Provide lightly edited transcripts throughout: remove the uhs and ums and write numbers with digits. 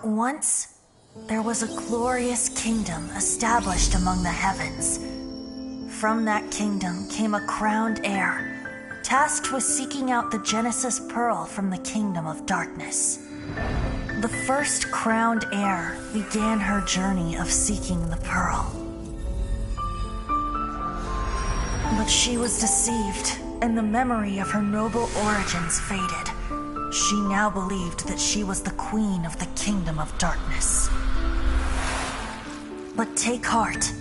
Once, there was a glorious kingdom established among the heavens. From that kingdom came a crowned heir, tasked with seeking out the Genesis Pearl from the kingdom of darkness. The first crowned heir began her journey of seeking the pearl. But she was deceived, and the memory of her noble origins faded. She now believed that she was the queen of the kingdom of darkness. But take heart.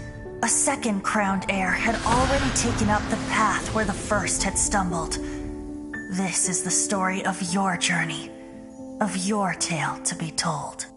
A second crowned heir had already taken up the path where the first had stumbled. This is the story of your journey, of your tale to be told.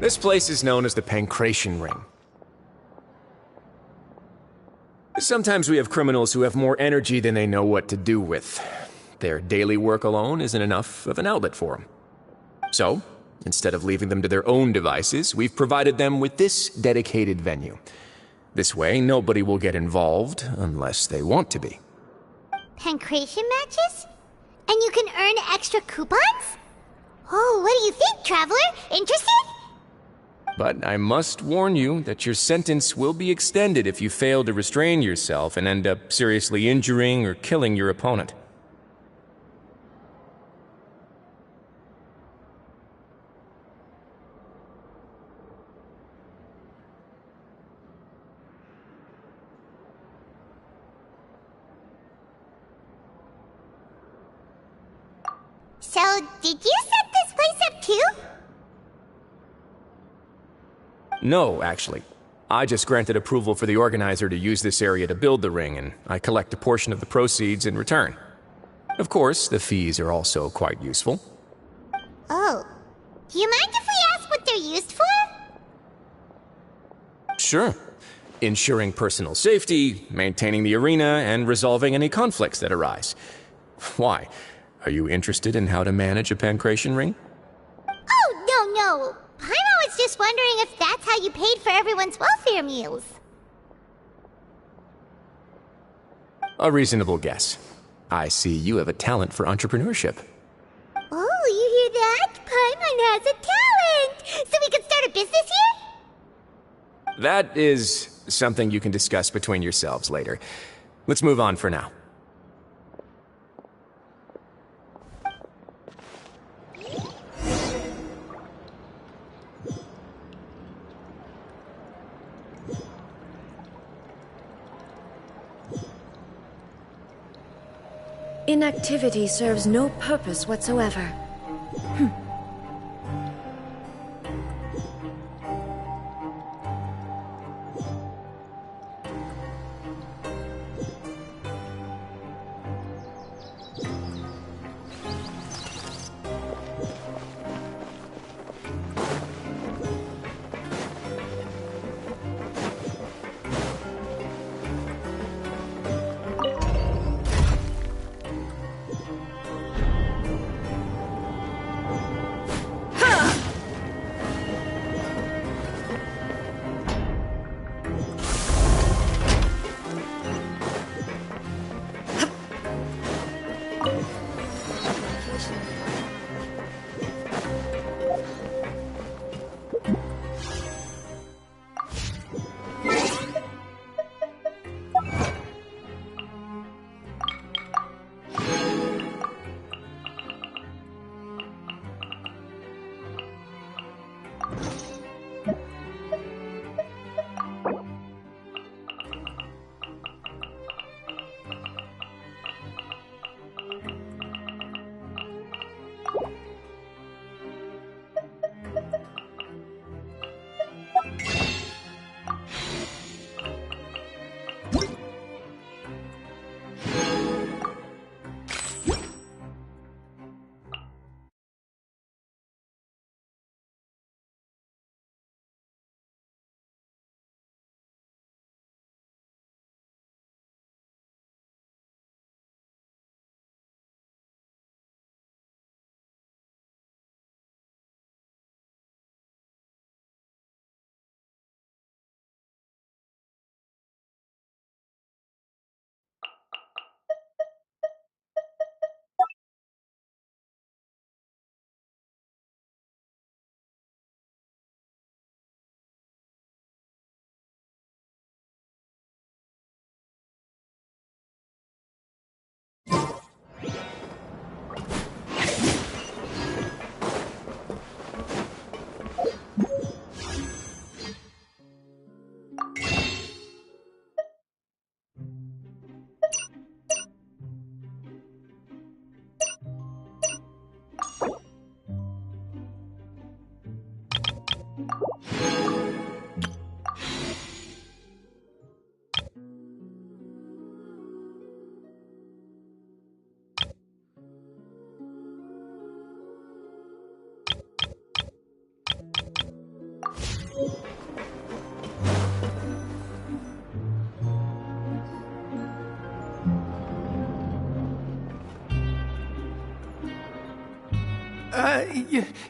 This place is known as the Pancration Ring. Sometimes we have criminals who have more energy than they know what to do with. their daily work alone isn't enough of an outlet for them. So, instead of leaving them to their own devices, we've provided them with this dedicated venue. This way, nobody will get involved unless they want to be. Pancration matches? And you can earn extra coupons? Oh, what do you think, Traveler? Interested? But I must warn you that your sentence will be extended if you fail to restrain yourself and end up seriously injuring or killing your opponent. So, did you set this place up too? No, actually. I just granted approval for the organizer to use this area to build the ring, and I collect a portion of the proceeds in return. Of course, the fees are also quite useful. Oh. Do you mind if we ask what they're used for? Sure. Ensuring personal safety, maintaining the arena, and resolving any conflicts that arise. Why? Are you interested in how to manage a pancration ring? Oh, no. Paimon was just wondering if that's how you paid for everyone's welfare meals. A reasonable guess. I see you have a talent for entrepreneurship. Oh, you hear that? Paimon has a talent! So we can start a business here? That is something you can discuss between yourselves later. Let's move on for now. Inactivity serves no purpose whatsoever.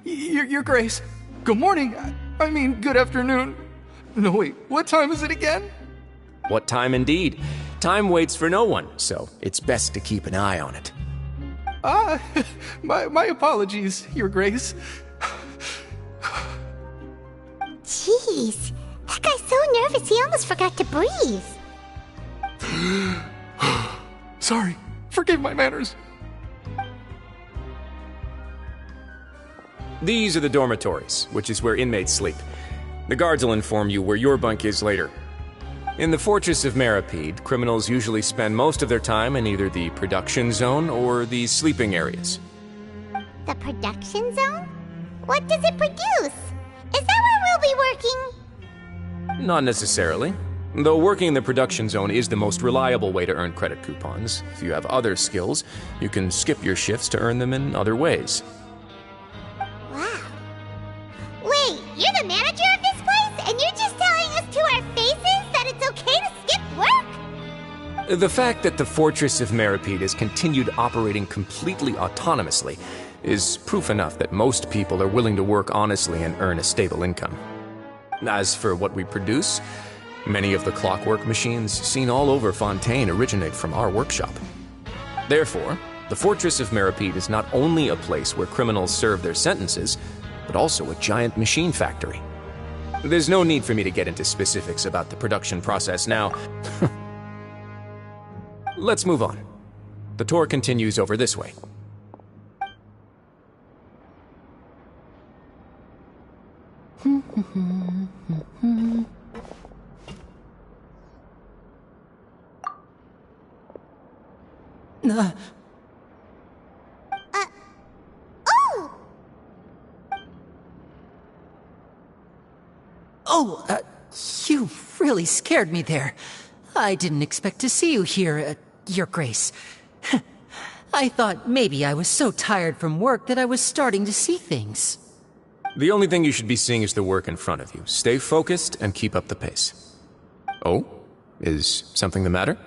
Your Grace. Good morning. I mean, good afternoon. No, wait, what time is it again? What time indeed? Time waits for no one, so it's best to keep an eye on it. My apologies, Your Grace. Jeez, that guy's so nervous he almost forgot to breathe. Sorry, forgive my manners. These are the dormitories, which is where inmates sleep. The guards will inform you where your bunk is later. In the Fortress of Meripede, criminals usually spend most of their time in either the production zone or the sleeping areas. The production zone? What does it produce? Is that where we'll be working? Not necessarily. Though working in the production zone is the most reliable way to earn credit coupons, if you have other skills, you can skip your shifts to earn them in other ways. Wow. Wait, you're the manager of this place, and you're just telling us to our faces that it's okay to skip work? The fact that the Fortress of Meripede has continued operating completely autonomously is proof enough that most people are willing to work honestly and earn a stable income. As for what we produce, many of the clockwork machines seen all over Fontaine originate from our workshop. Therefore, the Fortress of Meripede is not only a place where criminals serve their sentences, but also a giant machine factory. There's no need for me to get into specifics about the production process now. Let's move on. The tour continues over this way. You really scared me there. I didn't expect to see you here, Your Grace. I thought maybe I was so tired from work that I was starting to see things. The only thing you should be seeing is the work in front of you. Stay focused and keep up the pace. Oh? Is something the matter?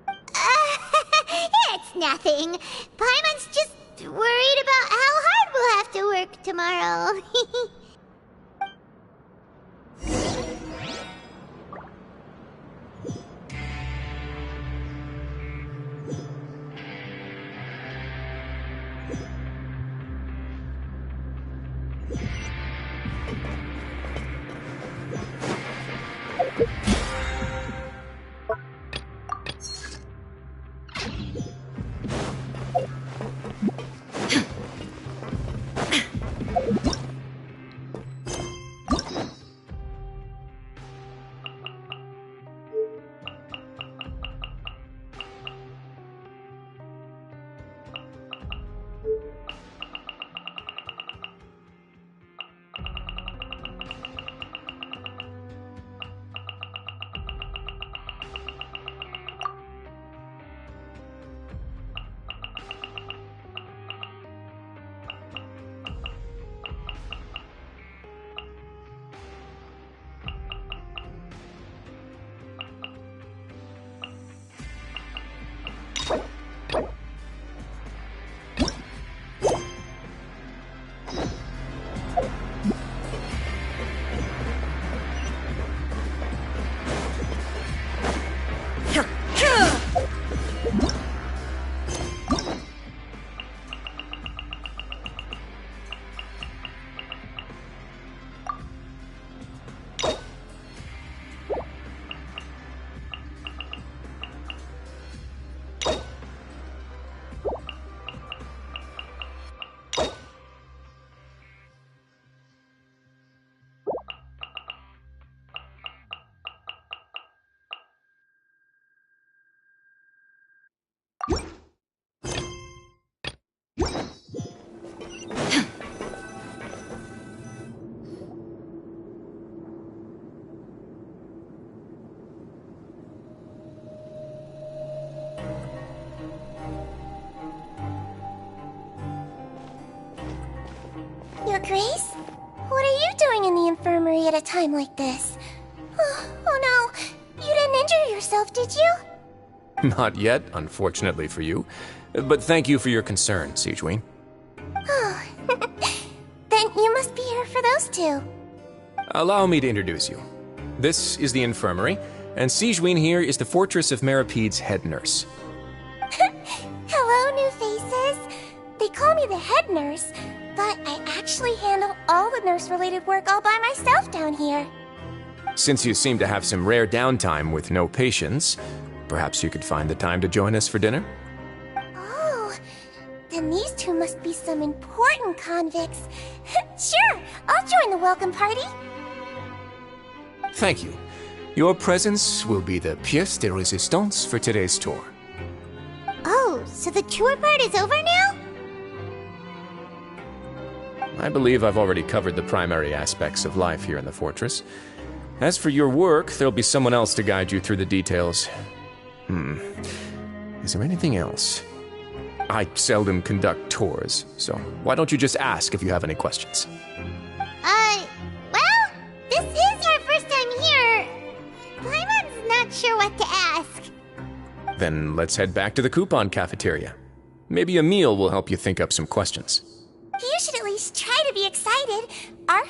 It's nothing. Paimon's just worried about how hard we'll have to work tomorrow. Your Grace? What are you doing in the infirmary at a time like this? Oh no, you didn't injure yourself, did you? Not yet, unfortunately for you. But thank you for your concern, Siegeween. for those two? Allow me to introduce you. This is the infirmary, and Sigewin here is the Fortress of Merapede's head nurse. Hello, new faces. They call me the head nurse, but I actually handle all the nurse-related work all by myself down here. Since you seem to have some rare downtime with no patients, perhaps you could find the time to join us for dinner? Oh, then these two must be some important convicts. Sure, I'll join the welcome party. Thank you. Your presence will be the pièce de résistance for today's tour. Oh, so the tour part is over now? I believe I've already covered the primary aspects of life here in the fortress. As for your work, there'll be someone else to guide you through the details. Is there anything else? I seldom conduct tours, so why don't you just ask if you have any questions? Well, this is your first time here. Paimon's not sure what to ask. Then let's head back to the coupon cafeteria. Maybe a meal will help you think up some questions. You should at least try to be excited. Our...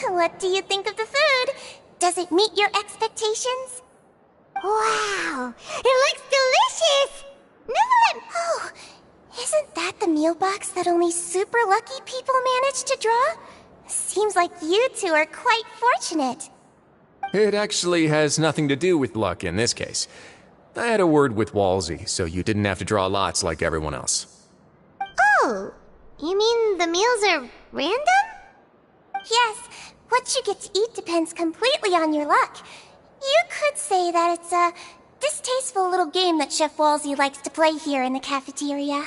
What do you think of the food? Does it meet your expectations? Wow, it looks delicious! Oh, isn't that the meal box that only super lucky people manage to draw? Seems like you two are quite fortunate. It actually has nothing to do with luck in this case. I had a word with Walsey, so you didn't have to draw lots like everyone else. Oh, you mean the meals are random? Yes, what you get to eat depends completely on your luck. You could say that it's a distasteful little game that Chef Walsey likes to play here in the cafeteria.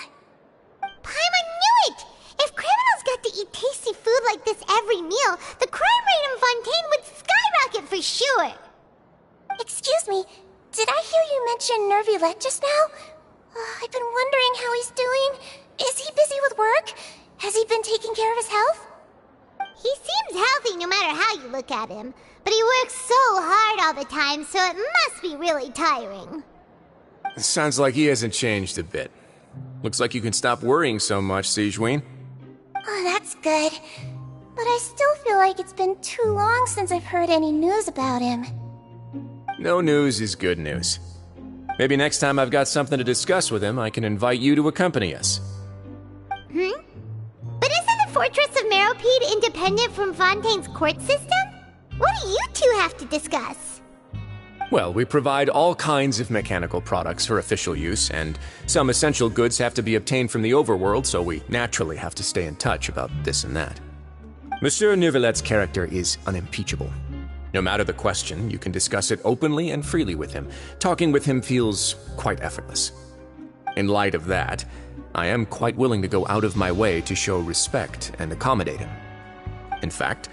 Paimon knew it! If criminals got to eat tasty food like this every meal, the crime rate in Fontaine would skyrocket for sure! Excuse me, did I hear you mention Nervulette just now? I've been wondering how he's doing. Is he busy with work? Has he been taking care of his health? He seems healthy no matter how you look at him, but he works so hard all the time, so it must be really tiring. Sounds like he hasn't changed a bit. Looks like you can stop worrying so much, Sigewin. Oh, that's good. But I still feel like it's been too long since I've heard any news about him. No news is good news. Maybe next time I've got something to discuss with him, I can invite you to accompany us. But isn't the Fortress of Meropide independent from Fontaine's court system? What do you two have to discuss? Well, we provide all kinds of mechanical products for official use, and some essential goods have to be obtained from the overworld, so we naturally have to stay in touch about this and that. Monsieur Nervulette's character is unimpeachable. No matter the question, you can discuss it openly and freely with him. Talking with him feels quite effortless. In light of that, I am quite willing to go out of my way to show respect and accommodate him. In fact,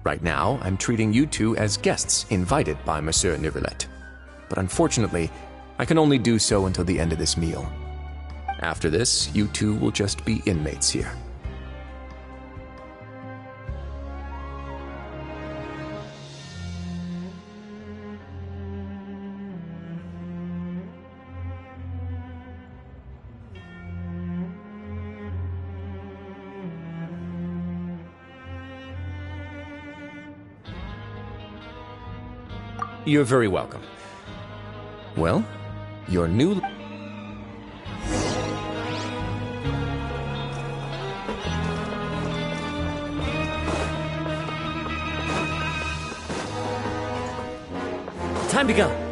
Right now, I'm treating you two as guests invited by Monsieur Neuvillette. But unfortunately, I can only do so until the end of this meal. After this, you two will just be inmates here. You're very welcome. Well, your new... Time to go.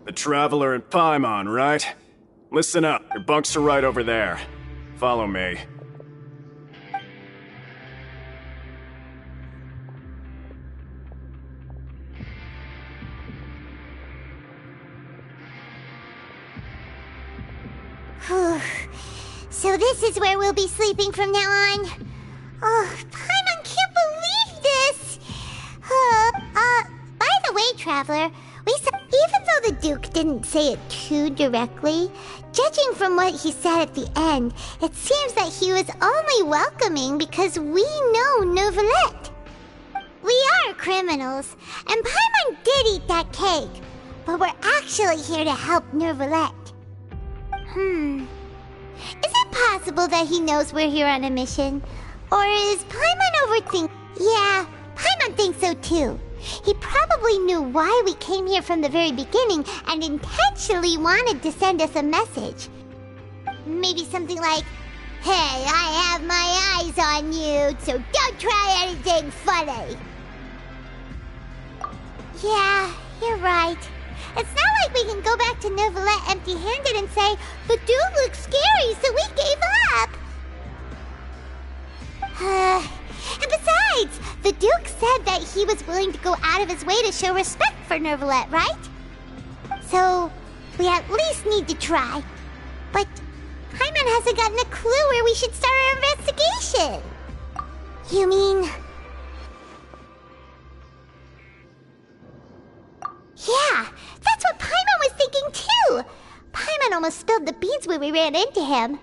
The Traveler and Paimon, right? Listen up, your bunks are right over there. Follow me. So this is where we'll be sleeping from now on. Oh, Paimon can't believe this! By the way, Traveler, even though the Duke didn't say it too directly, judging from what he said at the end, it seems that he was only welcoming because we know Neuvillette. We are criminals, and Paimon did eat that cake, but we're actually here to help Neuvillette. Is it possible that he knows we're here on a mission? Or is Paimon overthinking? Yeah, Paimon thinks so too. He probably knew why we came here from the very beginning and intentionally wanted to send us a message. Maybe something like, "Hey, I have my eyes on you, so don't try anything funny." Yeah, you're right. It's not like we can go back to Neuvillette empty-handed and say, "The dude looks scary, so we gave up." And besides, the Duke said that he was willing to go out of his way to show respect for Neuvillette, right? So, we at least need to try. But Paimon hasn't gotten a clue where we should start our investigation. You mean... Yeah, that's what Paimon was thinking too! Paimon almost spilled the beans when we ran into him.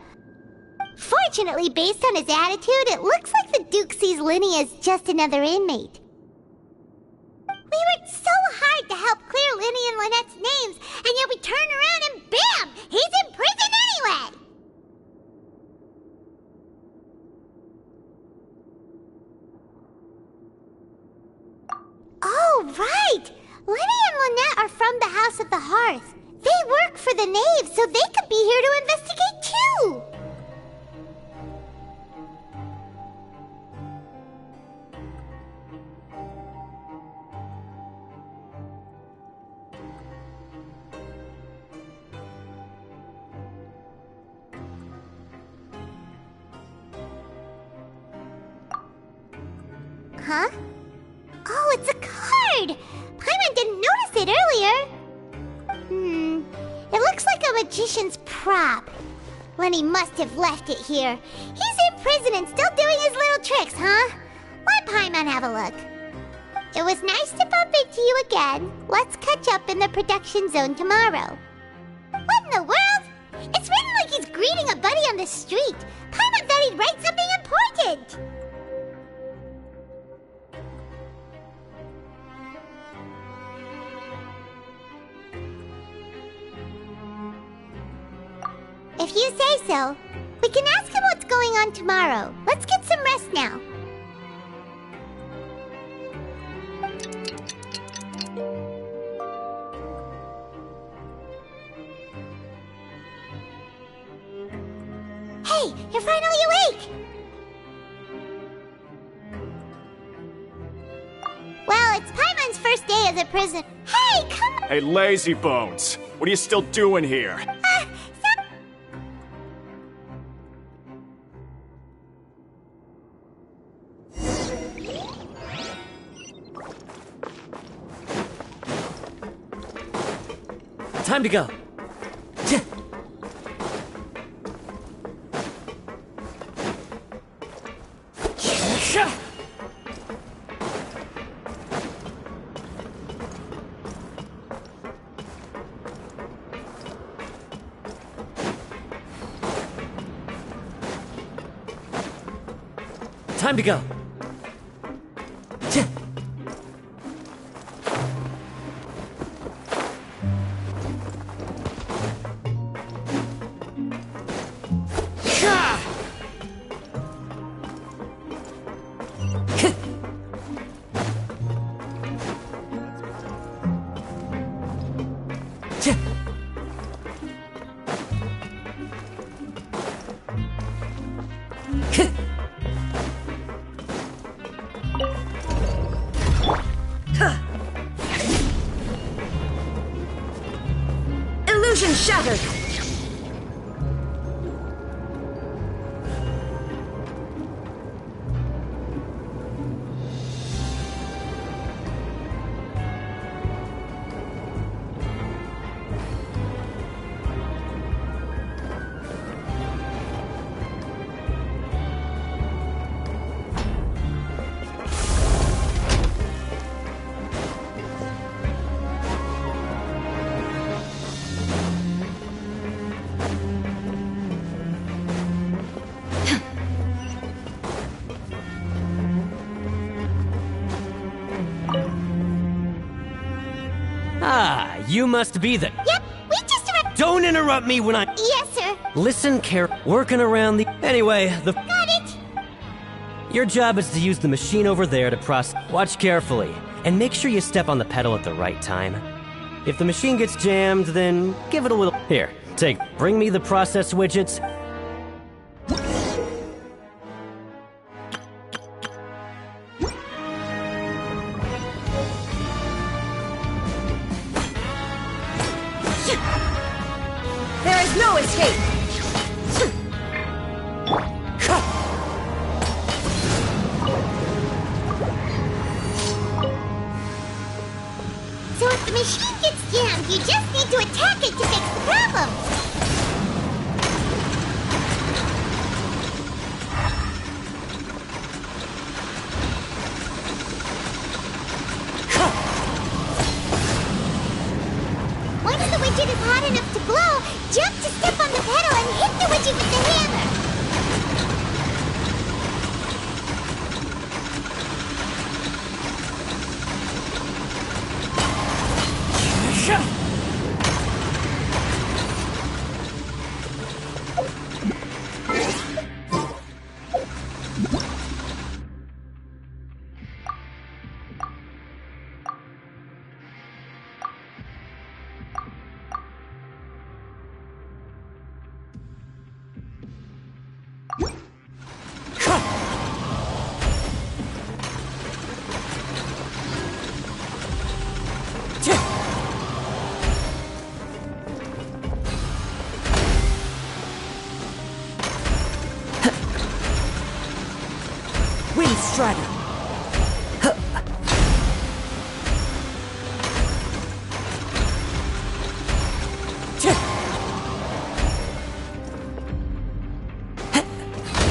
Fortunately, based on his attitude, it looks like the Duke sees Linny as just another inmate. We worked so hard to help clear Linny and Lynette's names, and yet we turn around and bam! He's in prison anyway! Oh, right! Linny and Lynette are from the House of the Hearth. They work for the Knave, so they could be here to investigate too! Huh? Oh, it's a card! Paimon didn't notice it earlier. It looks like a magician's prop. Lenny must have left it here. He's in prison and still doing his little tricks, huh? Let Paimon have a look. It was nice to bump into you again. Let's catch up in the production zone tomorrow. What in the world? It's written like he's greeting a buddy on the street. Paimon thought he'd write something important. If you say so. We can ask him what's going on tomorrow. Let's get some rest now. Hey, you're finally awake! Well, it's Paimon's first day as a prison. Hey, come on! Hey, lazy bones! What are you still doing here? Time to go. Time to go. Illusion shattered! Ah, you must be the... Yep, we just arrived. Don't interrupt me when I... Yes, sir. Listen, working around the... Anyway, Got it. Your job is to use the machine over there to process... Watch carefully, and make sure you step on the pedal at the right time. If the machine gets jammed, then give it a little... Here, bring me the process widgets. There is no escape! So if the machine gets jammed, you just need to attack it to fix the problem. Once the widget is hot enough to blow, jump to step on the pedal and hit the widget with the hammer. Wind Strider!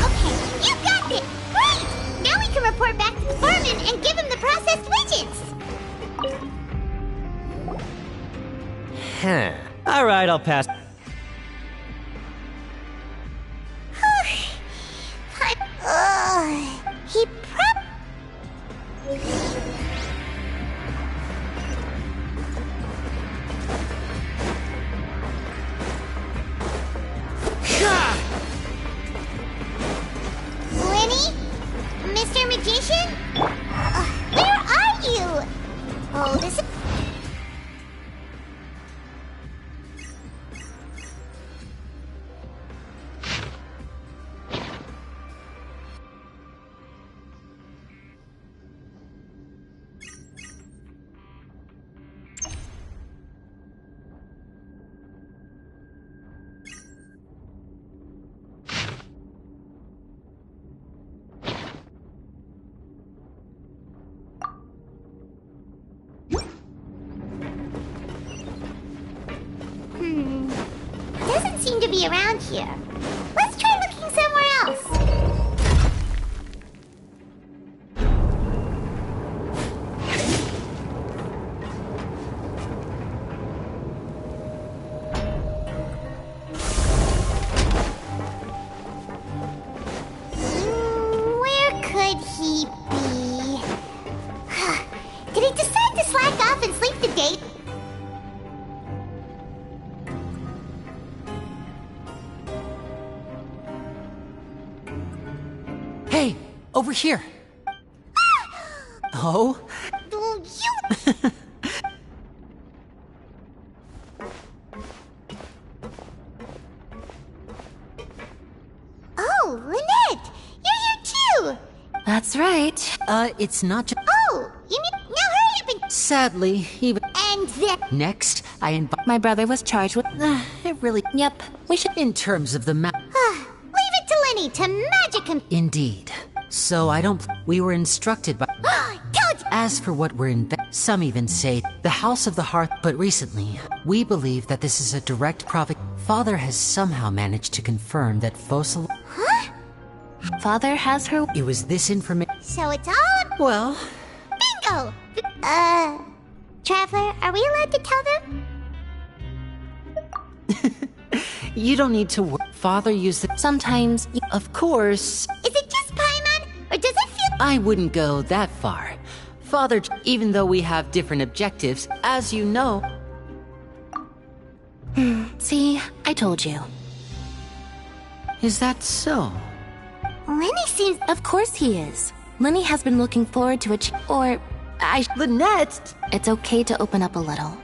Okay, you got it! Great! Now we can report back to the foreman and give him the processed widgets! Huh. Alright, I'll pass. He seem to be around here. Let's try looking somewhere else. Where could he be? Did he decide to slack off and sleep the day? Hey, over here. Oh? Oh, you... Oh, Lynette! You're here too! That's right. It's not just... Oh, you mean... Now hurry up and... Sadly, he... And then... Next, I invite... My brother was charged with... It really... Yep, we should... In terms of the Leave it to Lenny to magic him... Indeed. So I don't... We were instructed by... Told you! As for what we're in... Some even say the House of the Hearth, but recently, we believe that this is a direct profit. Father has somehow managed to confirm that Fossil... Huh? Father has her... It was this information... So it's all... Well... Bingo! Traveler, are we allowed to tell them? You don't need to worry. Father used the... Sometimes... Of course... Is it just Paimon? Or does it feel... I wouldn't go that far. Father, even though we have different objectives, as you know... See, I told you. Is that so? Lenny seems... Of course he is. Lenny has been looking forward to it, or... Lynette! It's okay to open up a little.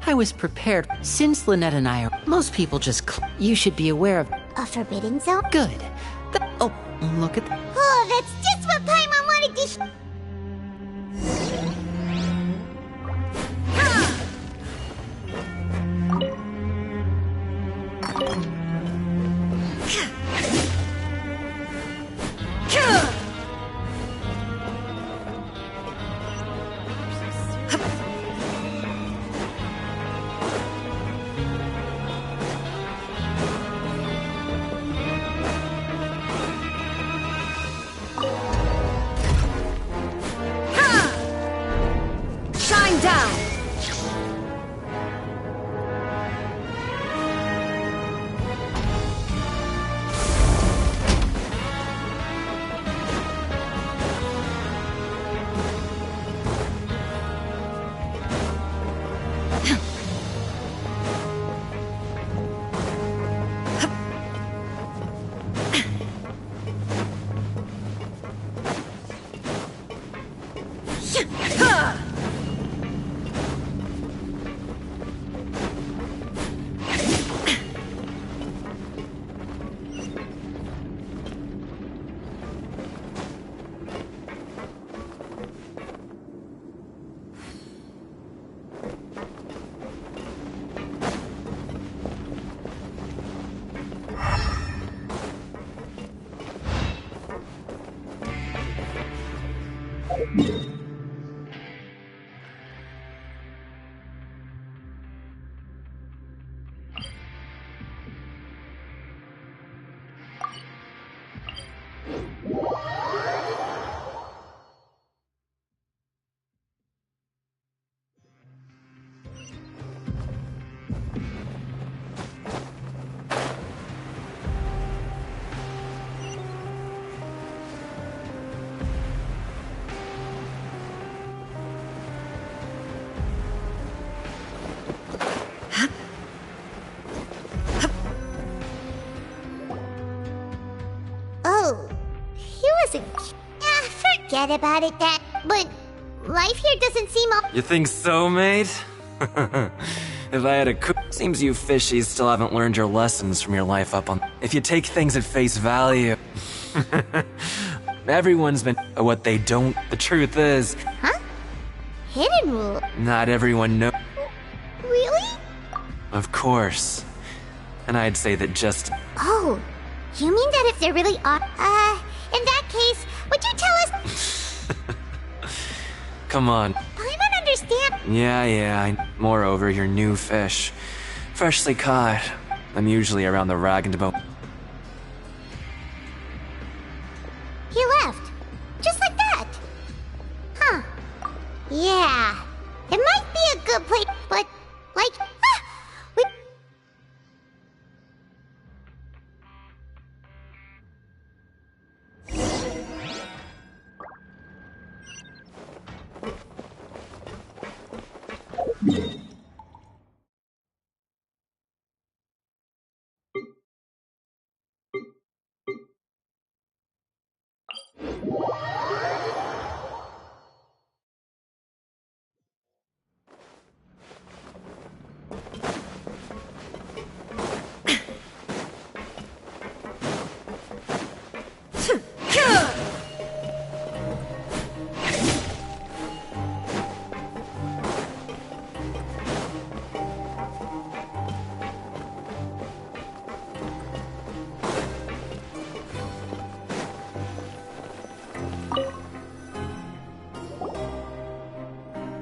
I was prepared. Since Lynette and I are... Most people just... You should be aware of... A forbidden zone? Good. Oh, look at that. Oh, that's just what Paimon wanted to... Shine down! Oh, he wasn't... forget about it, Dad. But life here doesn't seem all... You think so, mate? If I had a seems you fishies still haven't learned your lessons from your life up on... If you take things at face value... Everyone's been what they don't... The truth is... Huh? Hidden rule? Not everyone knows... Really? Of course. And I'd say that just... Oh, you mean that if there really are... in that case, would you tell us... Come on. I don't understand... Yeah, moreover, you're new fish. Freshly caught. I'm usually around the rag and boat. He left. Just like that. Huh. Yeah. It might be a good place, but, like, we...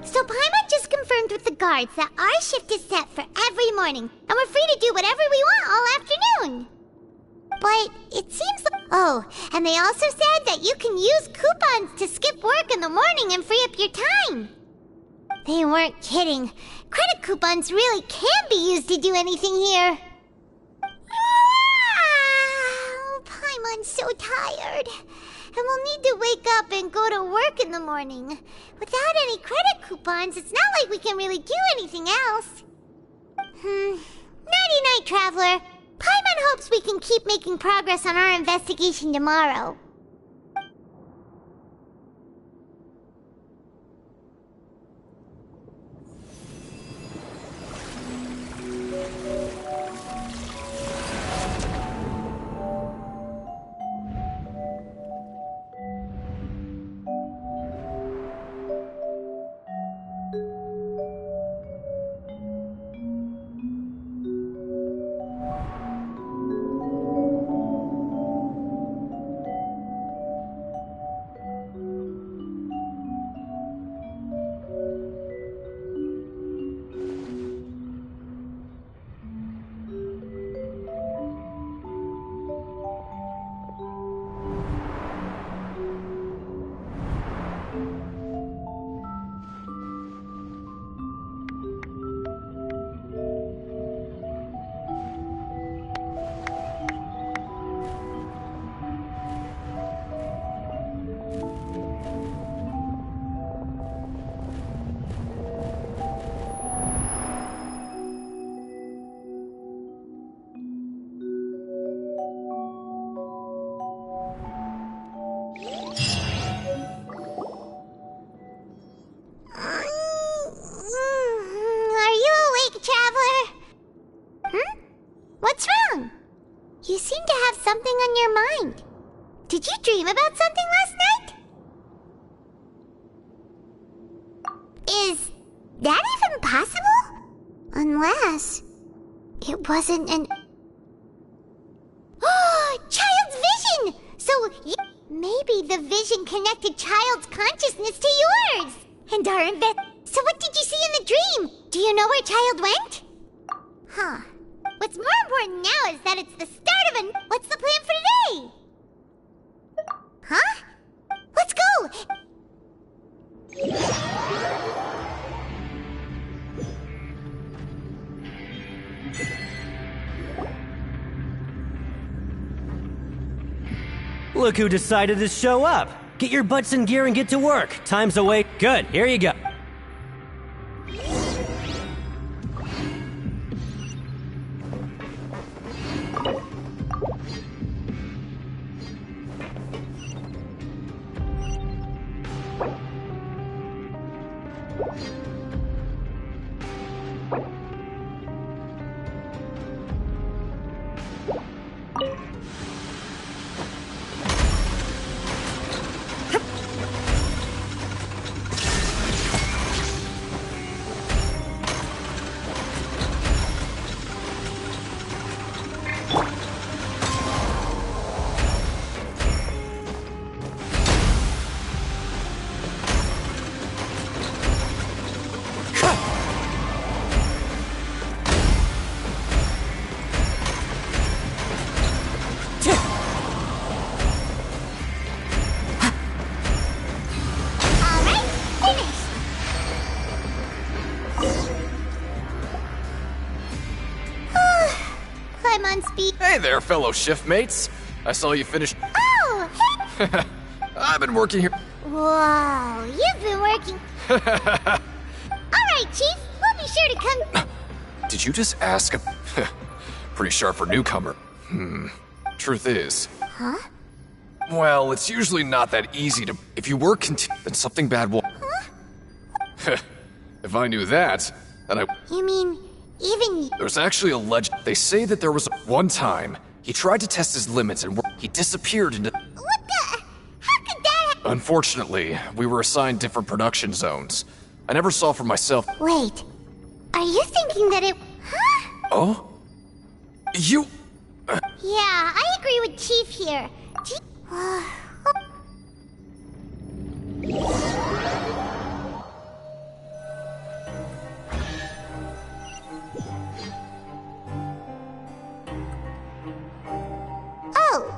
So Paimon just confirmed with the guards that our shift is set for every morning, and we're free to do whatever we want all afternoon. But it seems like... Oh, and they also said that you can use coupons to skip work in the morning and free up your time. They weren't kidding. Credit coupons really can be used to do anything here. Paimon's so tired. And we'll need to wake up and go to work in the morning. Without any credit coupons, it's not like we can really do anything else. Nighty-night, Traveler. Paimon hopes we can keep making progress on our investigation tomorrow. What's wrong? You seem to have something on your mind. Did you dream about something last night? Is that even possible? Unless it wasn't an... Oh, Child's vision! So maybe the vision connected Child's consciousness to yours. And our So what did you see in the dream? Do you know where Child went? Huh. What's more important now is that it's the start of a... What's the plan for today? Huh? Let's go! Look who decided to show up! Get your butts in gear and get to work. Time's away. Good, here you go. Paimon speak. Hey there, fellow shiftmates. I saw you finish. Oh, hey! I've been working here. Whoa, you've been working. Alright, Chief, we'll be sure to come. Did you just ask a... Pretty sharp for newcomer. Truth is... Huh? Well, it's usually not that easy to... If you work then something bad will... Huh? If I knew that, then I... You mean, even... There's actually a legend. They say that there was one time he tried to test his limits and he disappeared into... What the... How could that... Unfortunately, we were assigned different production zones. I never saw for myself... Wait, are you thinking that it... Huh? Oh? You... Yeah, I agree with Chief here. Oh,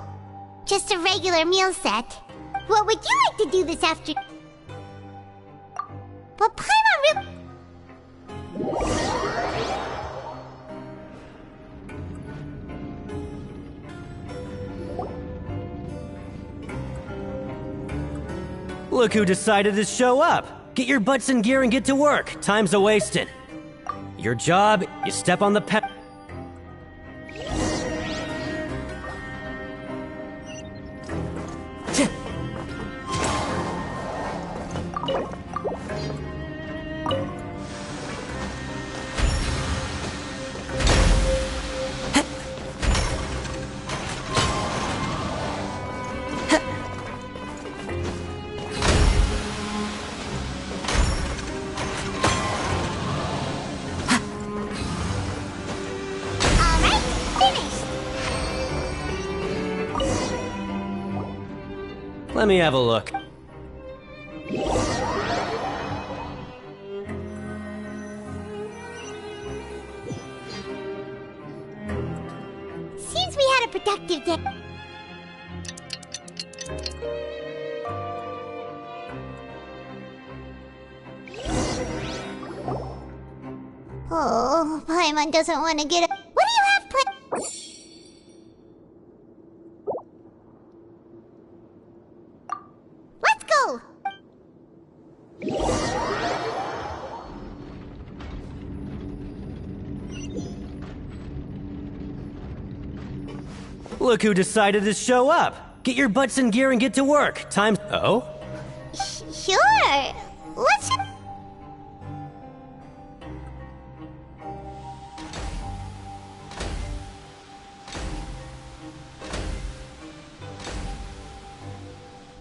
just a regular meal set. What would you like to do this afternoon? But Paimon Look who decided to show up. Get your butts in gear and get to work. Time's a-wasting. Your job, you step on the pedal. Let me have a look. Seems we had a productive day. Oh, Paimon doesn't want to get up. What do you have planned? Let's go! Look who decided to show up. Get your butts in gear and get to work. Time... Oh? Sure. Let's...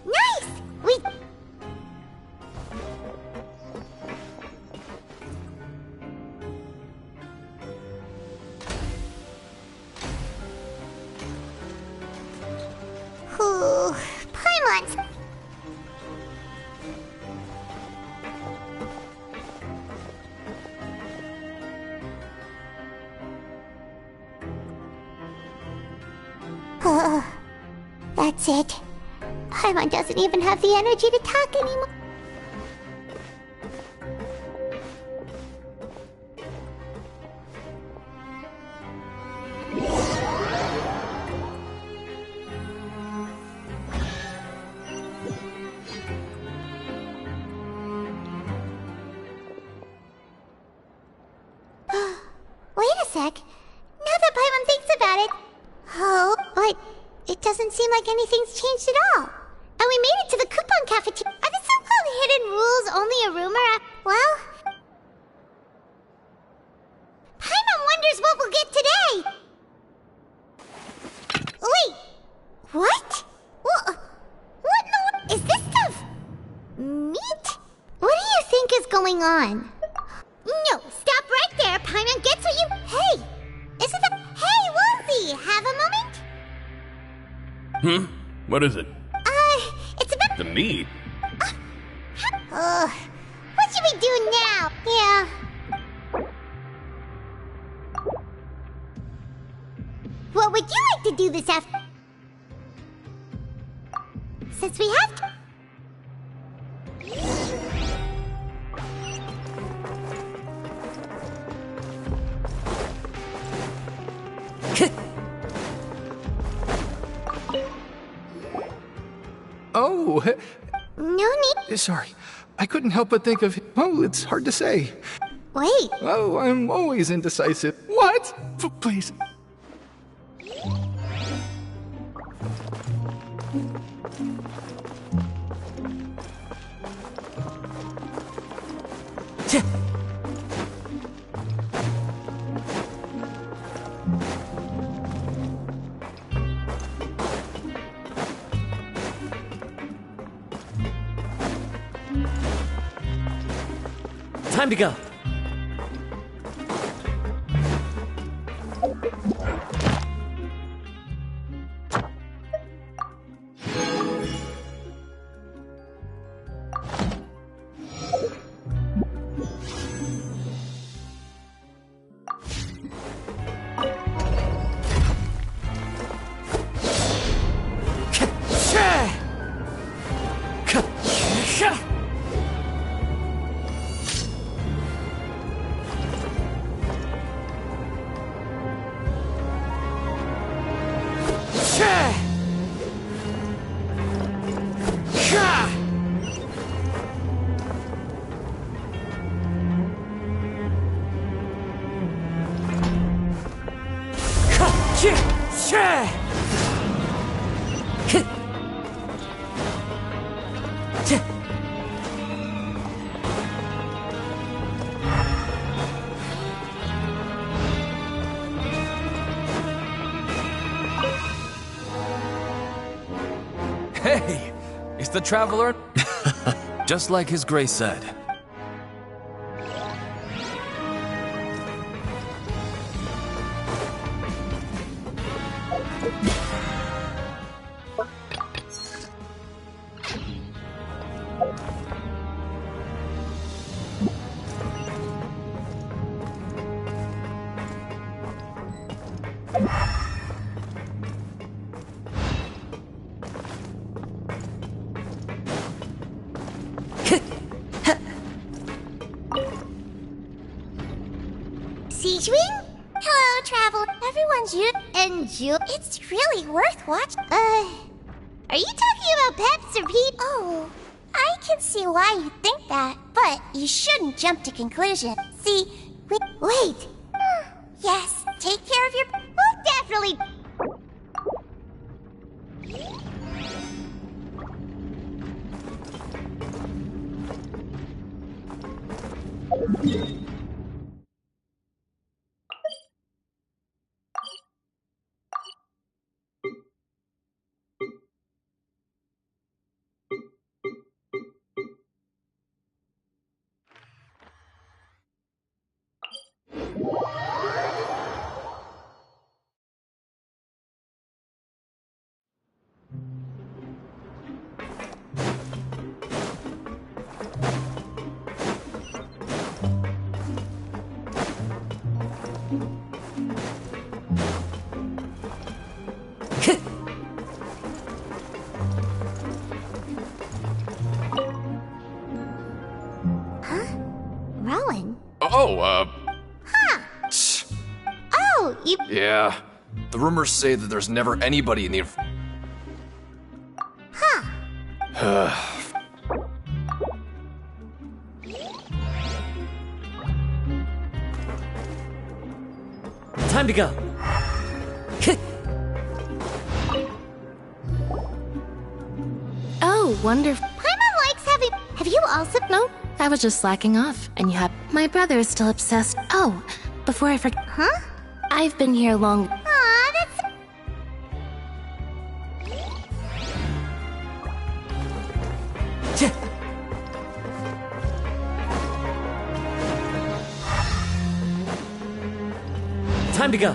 Nice! We... Ooh, Paimon's... That's it. Paimon doesn't even have the energy to talk anymore. Wait a sec. Now that Paimon thinks about it... Oh, but it doesn't seem like anything's changed at all. And we made it to the coupon cafeteria. Are the so-called hidden rules only a rumor? Well... Paimon wonders what we'll get today! Wait! What? What in the... Is this stuff... meat? What do you think is going on? No, stop right there. Paimon gets what you... Hey! Isn't that... Hey, Wolfie! Have a moment? What is it? It's about... The meat? What should we do now? Yeah. What would you like to do this after... Since we have to... Oh, No need. sorry. I couldn't help but think of... Oh, it's hard to say. Wait. Oh, I'm always indecisive. What? Please. Time to go. Hey, it's the Traveler. Just like His Grace said. Siege Wing? Hello, Travel. Everyone's you. And you? It's really worth watching. Are you talking about Peps or Pete? Oh, I can see why you think that, but you shouldn't jump to conclusions. See, Wait. yes, take care of your... We'll definitely... Rowan? Oh, Oh, you... yeah. The rumors say that there's never anybody in the... Time to go. Oh, wonderful. Paimon likes having... Have you also... No, I was just slacking off, and you have... My brother is still obsessed. Oh, before I forget... Huh? I've been here long... Aw, that's... Time to go.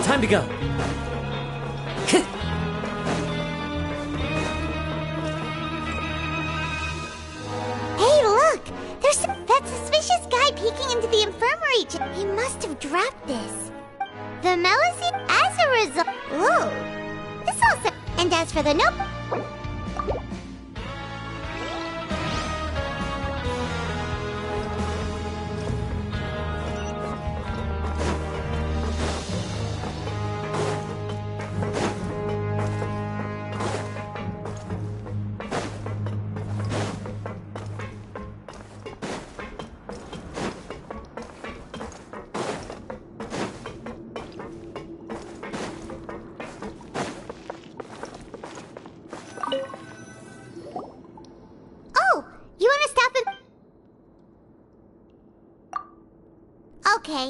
Time to go. Hey, look! There's that suspicious guy peeking into the infirmary. He must have dropped this. The Melusine, as a result... Ooh, this also. And as for the note. Oh, you want to stop and... Okay.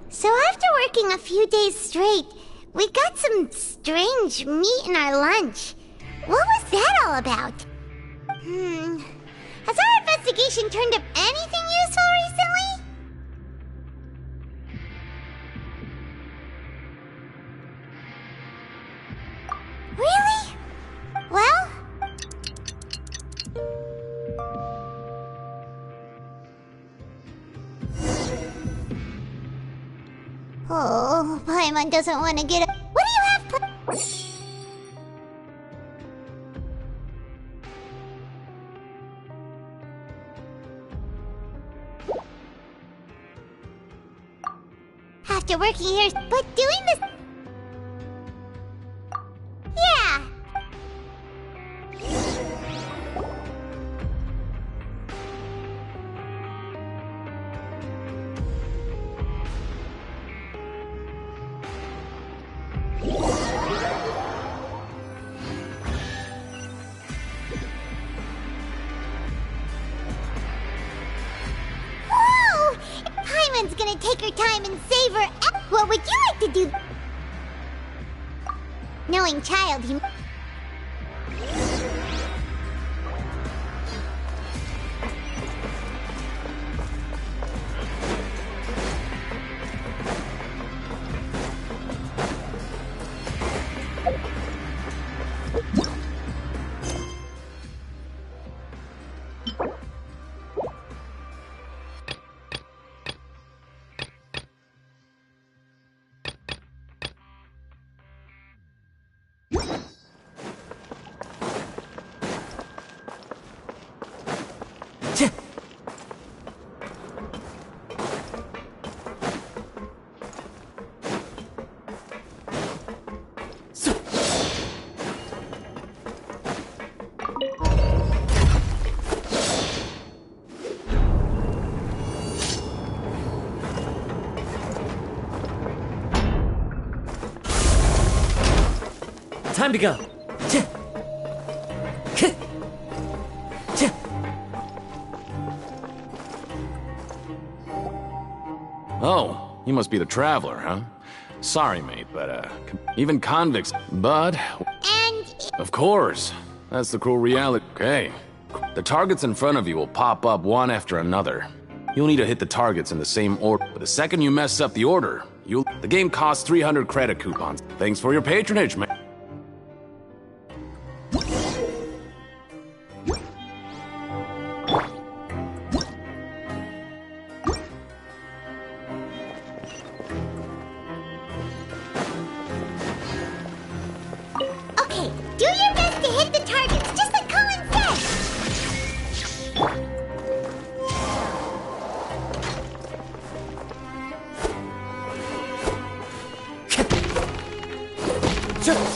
So after working a few days straight, we got some strange meat in our lunch. What was that all about? Has our investigation turned up anything useful recently? Really? Well... Oh, Paimon doesn't want to get up. What do you have after working here, but doing this... Yeah. Whoa! Paimon's gonna take her time and save her. What would you like to do? Knowing child, he... Time to go. Oh, you must be the traveler, huh? Sorry, mate, but, even convicts... But... And... Of course. That's the cruel reality. Okay. The targets in front of you will pop up one after another. You'll need to hit the targets in the same order. But the second you mess up the order, you'll... The game costs 300 credit coupons. Thanks for your patronage, man. Okay, do your best to hit the targets, just like Colin said!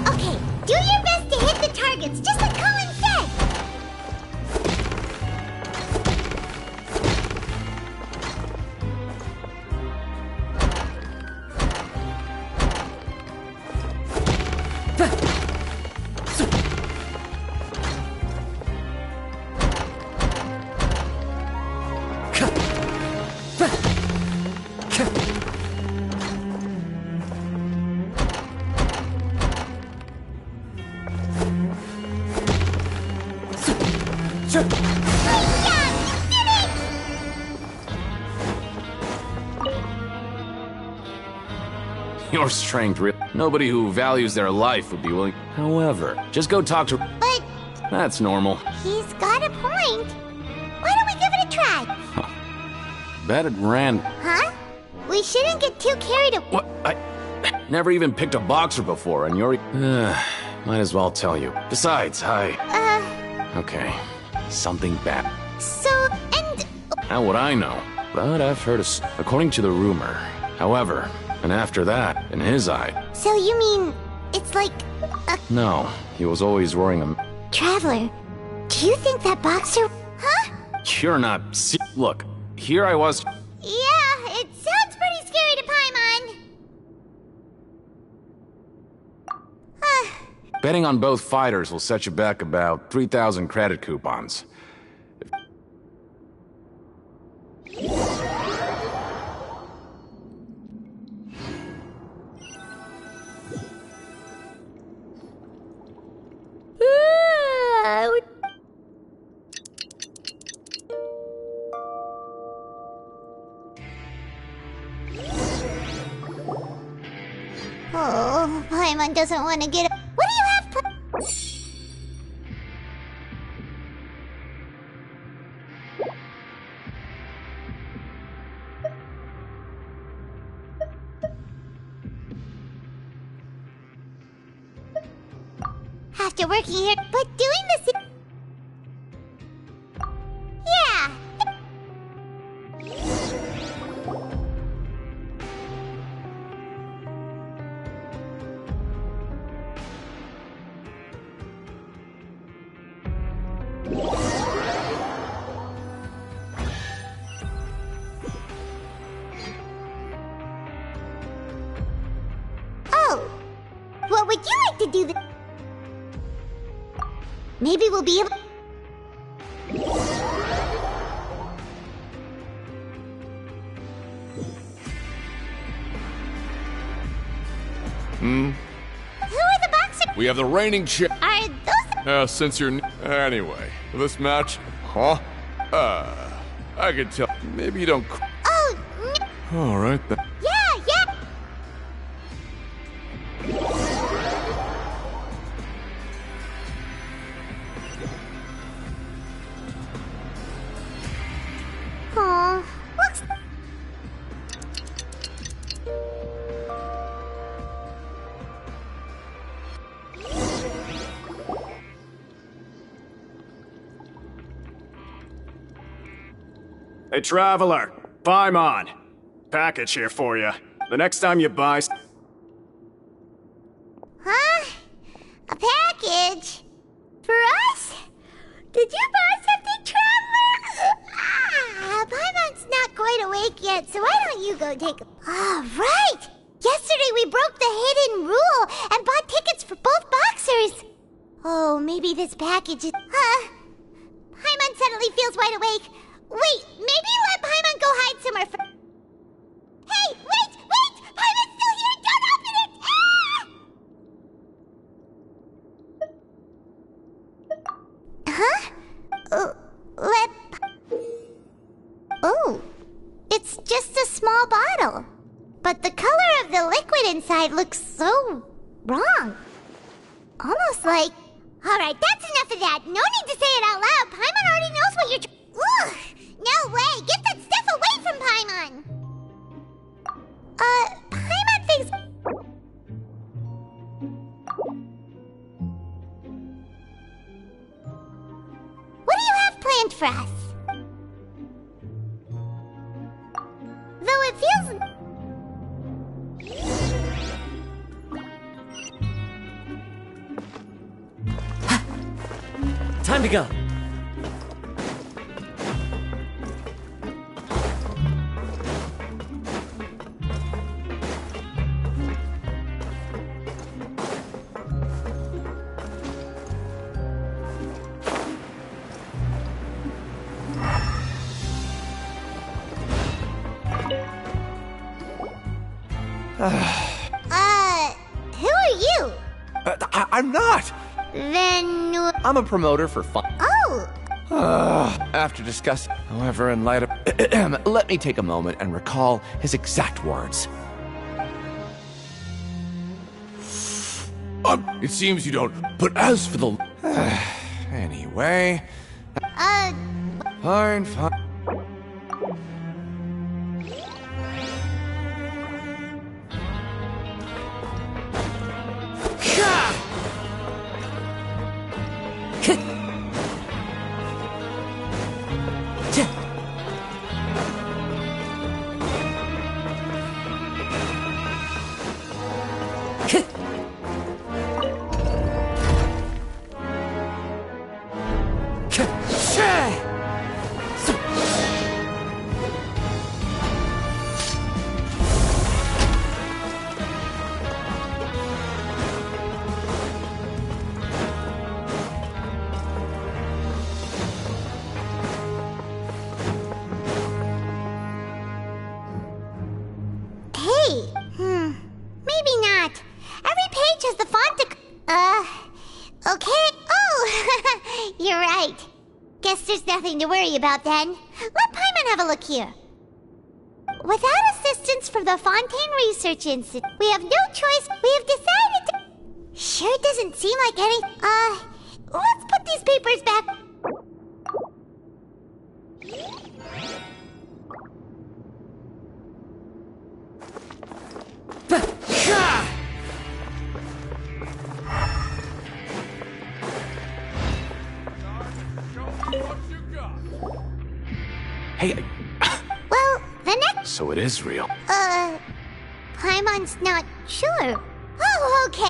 Okay, do your best to hit the targets, just like Colin said! Your strength, nobody who values their life would be willing. However, just go talk to. But That's normal. he's got a point. Why don't we give it a try? Bet it ran. Huh? We shouldn't get too carried away. What? I never even picked a boxer before, and you're. Might as well tell you. Besides, Okay, something bad. So, and... How would I know? But I've heard according to the rumor. However, and after that, in his eye. So you mean, it's like a No, he was always wearing a. traveler? Do you think that boxer... Huh? You're not. Look, here I was. Yeah, it sounds pretty scary to Paimon. Betting on both fighters will set you back about 3,000 credit coupons. Oh, Paimon doesn't want to get... What do you have After working here, but doing this... Yeah! Oh! What would you like to do this? Maybe we'll be able... Who are the boxers? We have the reigning champ. Are those... Since you're... Anyway, this match... Huh? I could tell. Maybe you don't... Oh, All right, then. yeah, yeah! Aw, looks... Hey, traveler. Paimon. Package here for you. The next time you buy... Huh? A package? For us? Did you buy something, Traveler? Paimon's not quite awake yet, so why don't you go take a... Oh, right! Yesterday we broke the hidden rule and bought tickets for both boxers. Oh, maybe this package is... Paimon suddenly feels wide awake. Wait, maybe let Paimon go hide somewhere for... Hey, wait! Paimon's still here! Don't open it! Huh? Oh, it's just a small bottle. But the color of the liquid inside... inside looks so wrong. Almost like... Alright, that's enough of that. No need to say it out loud. Paimon already knows what you're Ugh! No way! Get that stuff away from Paimon! Paimon thinks... What do you have planned for us? Though it feels... Time to go. Who are you? I'm not! Then... I'm a promoter for fun. Oh! After discussing... However, in light of... let me take a moment and recall his exact words. It seems you don't. But as for the... Anyway... Fine. Maybe not. Every page has the font to... okay. Oh, you're right. Guess there's nothing to worry about then. Let Paimon have a look here. Without assistance from the Fontaine Research Institute, we have no choice. We have decided to... Sure doesn't seem like any... let's put these papers back... Hey, Well, the next... so it is real. Paimon's not sure. Oh, okay.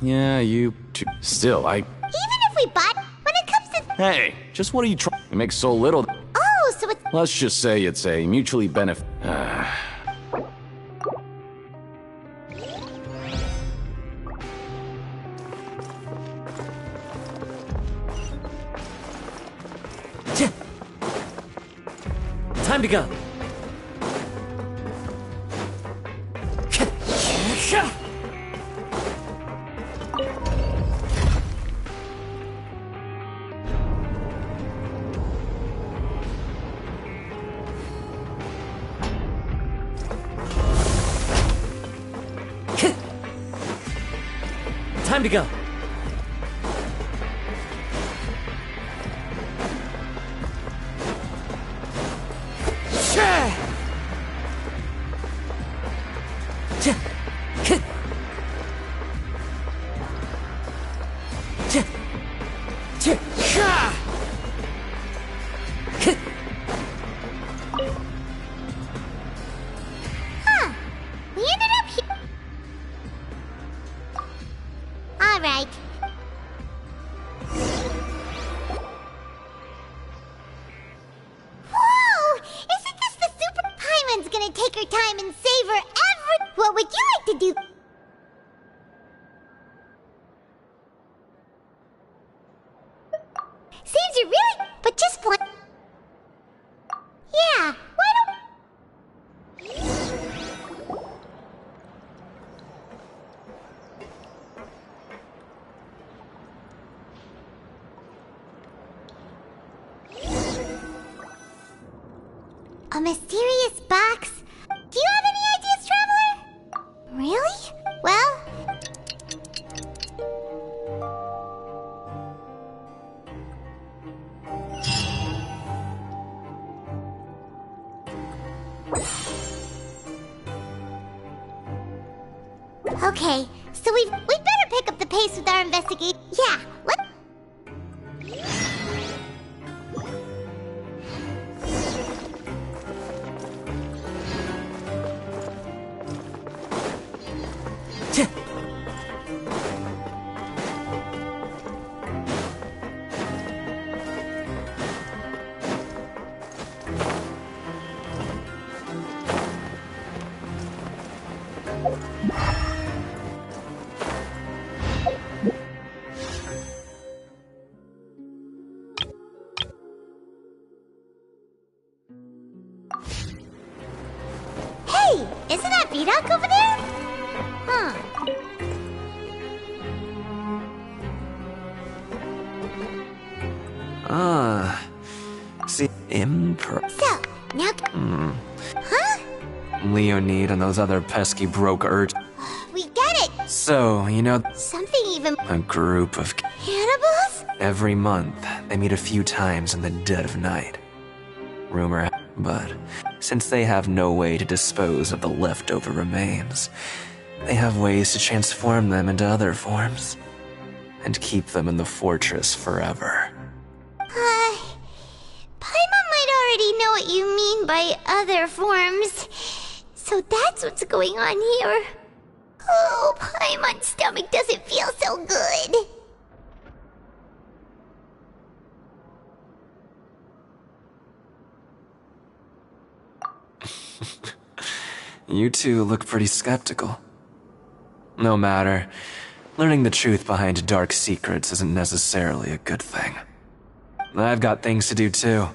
Yeah, you... Still, Even if we bought... When it comes to... Hey, just what are you trying... It makes so little... Oh, so it's... Let's just say it's a mutually benefit... Time to go. Time to go. We ended up here. All right. Whoa! Isn't this the super... Paimon's gonna take her time and savor every... What would you like to do? Seems you really... But just one... Yeah, why don't... A mysterious box? Do you have any ideas, Traveler? Really? Okay, so we'd better pick up the pace with our investigation. Yeah, let's... Hey, isn't that Vidoc over there? Huh. See, So, now... Huh? Leonid and those other pesky broke We get it! So, you know, Something even... a group of Cannibals? every month, they meet a few times in the dead of night. Rumor, but since they have no way to dispose of the leftover remains, they have ways to transform them into other forms and keep them in the fortress forever. Paimon might already know what you mean by other forms. So that's what's going on here. Oh, Paimon's stomach doesn't feel so good. You two look pretty skeptical. No matter, learning the truth behind dark secrets isn't necessarily a good thing. I've got things to do too.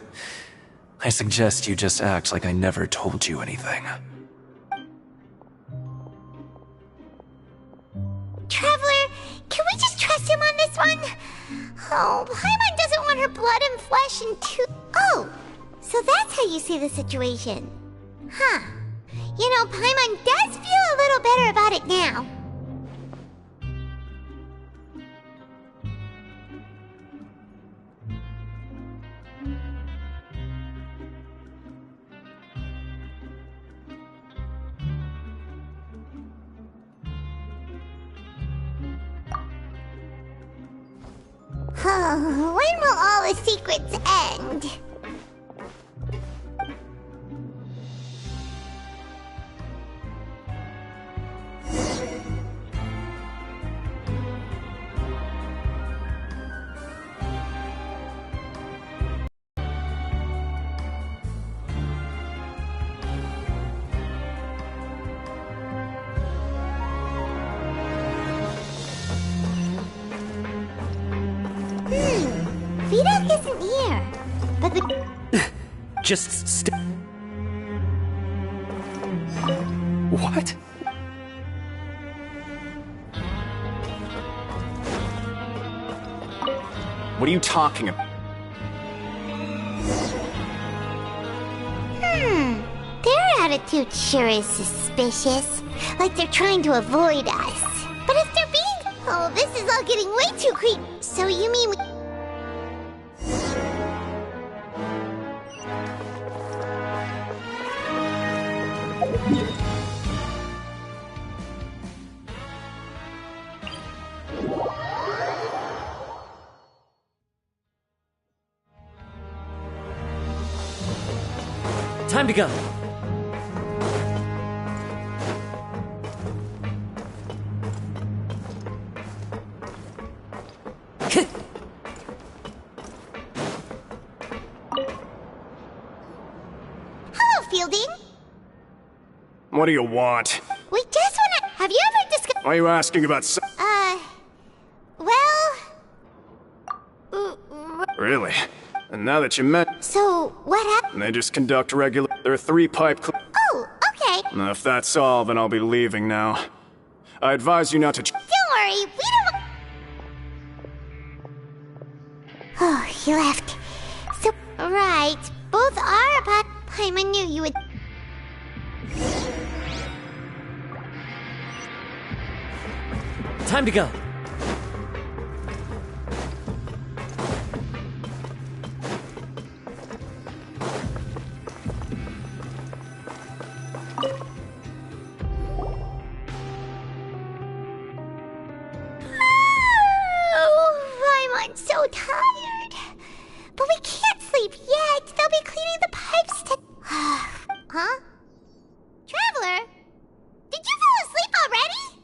I suggest you just act like I never told you anything. Traveler, can we just trust him on this one? Oh, Paimon doesn't want her blood and flesh and Oh, so that's how you see the situation. Huh. You know, Paimon does feel a little better about it now. When will all the secrets end? Vidoc isn't here, but the... Just What? What are you talking about? Their attitude sure is suspicious. Like they're trying to avoid us. But if they're being... Oh, this is all getting way too creepy. So you mean we... time to go. Hello, Fielding. What do you want? We just wanna... Have you ever discussed... Why are you asking about Well... Really? And now that you met... So, what happened? They just conduct regular... There are 3 pipe... Oh, okay. Now, if that's all, then I'll be leaving now. I advise you not to... Don't worry, we don't... Oh, he left. So, right. Both are about... Paimon knew you would... Time to go. I'm so tired. But we can't sleep yet. They'll be cleaning the pipes to... Huh? Traveler? Did you fall asleep already?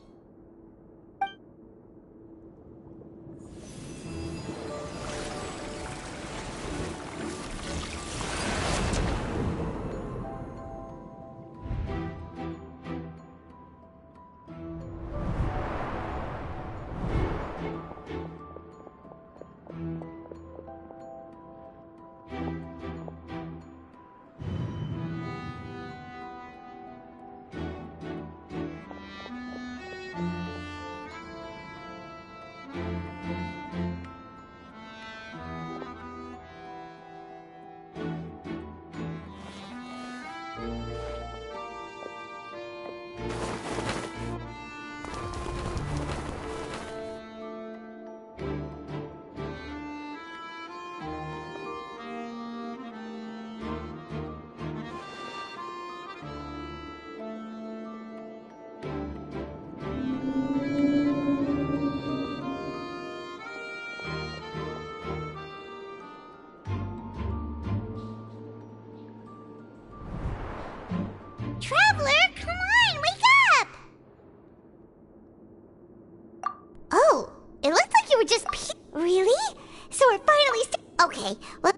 Traveler, come on, wake up! Oh, it looked like you were just Really? So we're finally okay, well...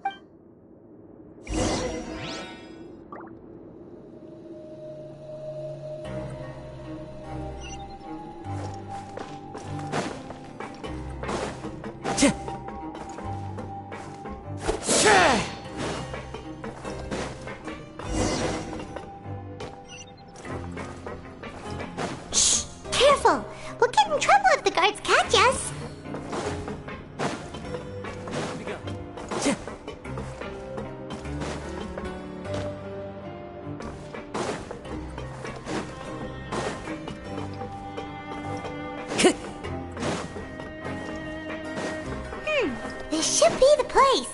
Shh! Careful! We'll get in trouble if the guards catch us! This should be the place.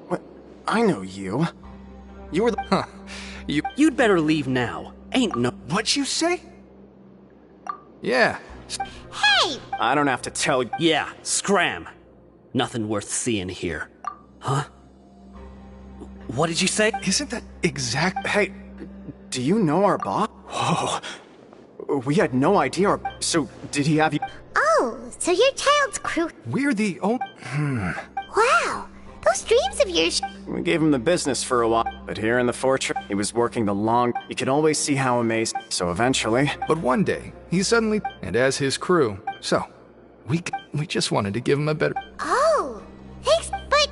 What? I know you. You were the... Huh. You'd better leave now. Ain't no... What'd you say? Yeah. Hey! I don't have to tell you. Yeah, scram. Nothing worth seeing here. Huh? What did you say? Isn't that exact... Hey, do you know our boss? Whoa. We had no idea. So, did he have you... Oh, so you're Child's crew. We're the only... Wow, those dreams of yours... We gave him the business for a while, but here in the fortress, he was working the long... You could always see how amazed... So eventually... But one day, he suddenly... And as his crew, so... We just wanted to give him a better... Oh, thanks, but...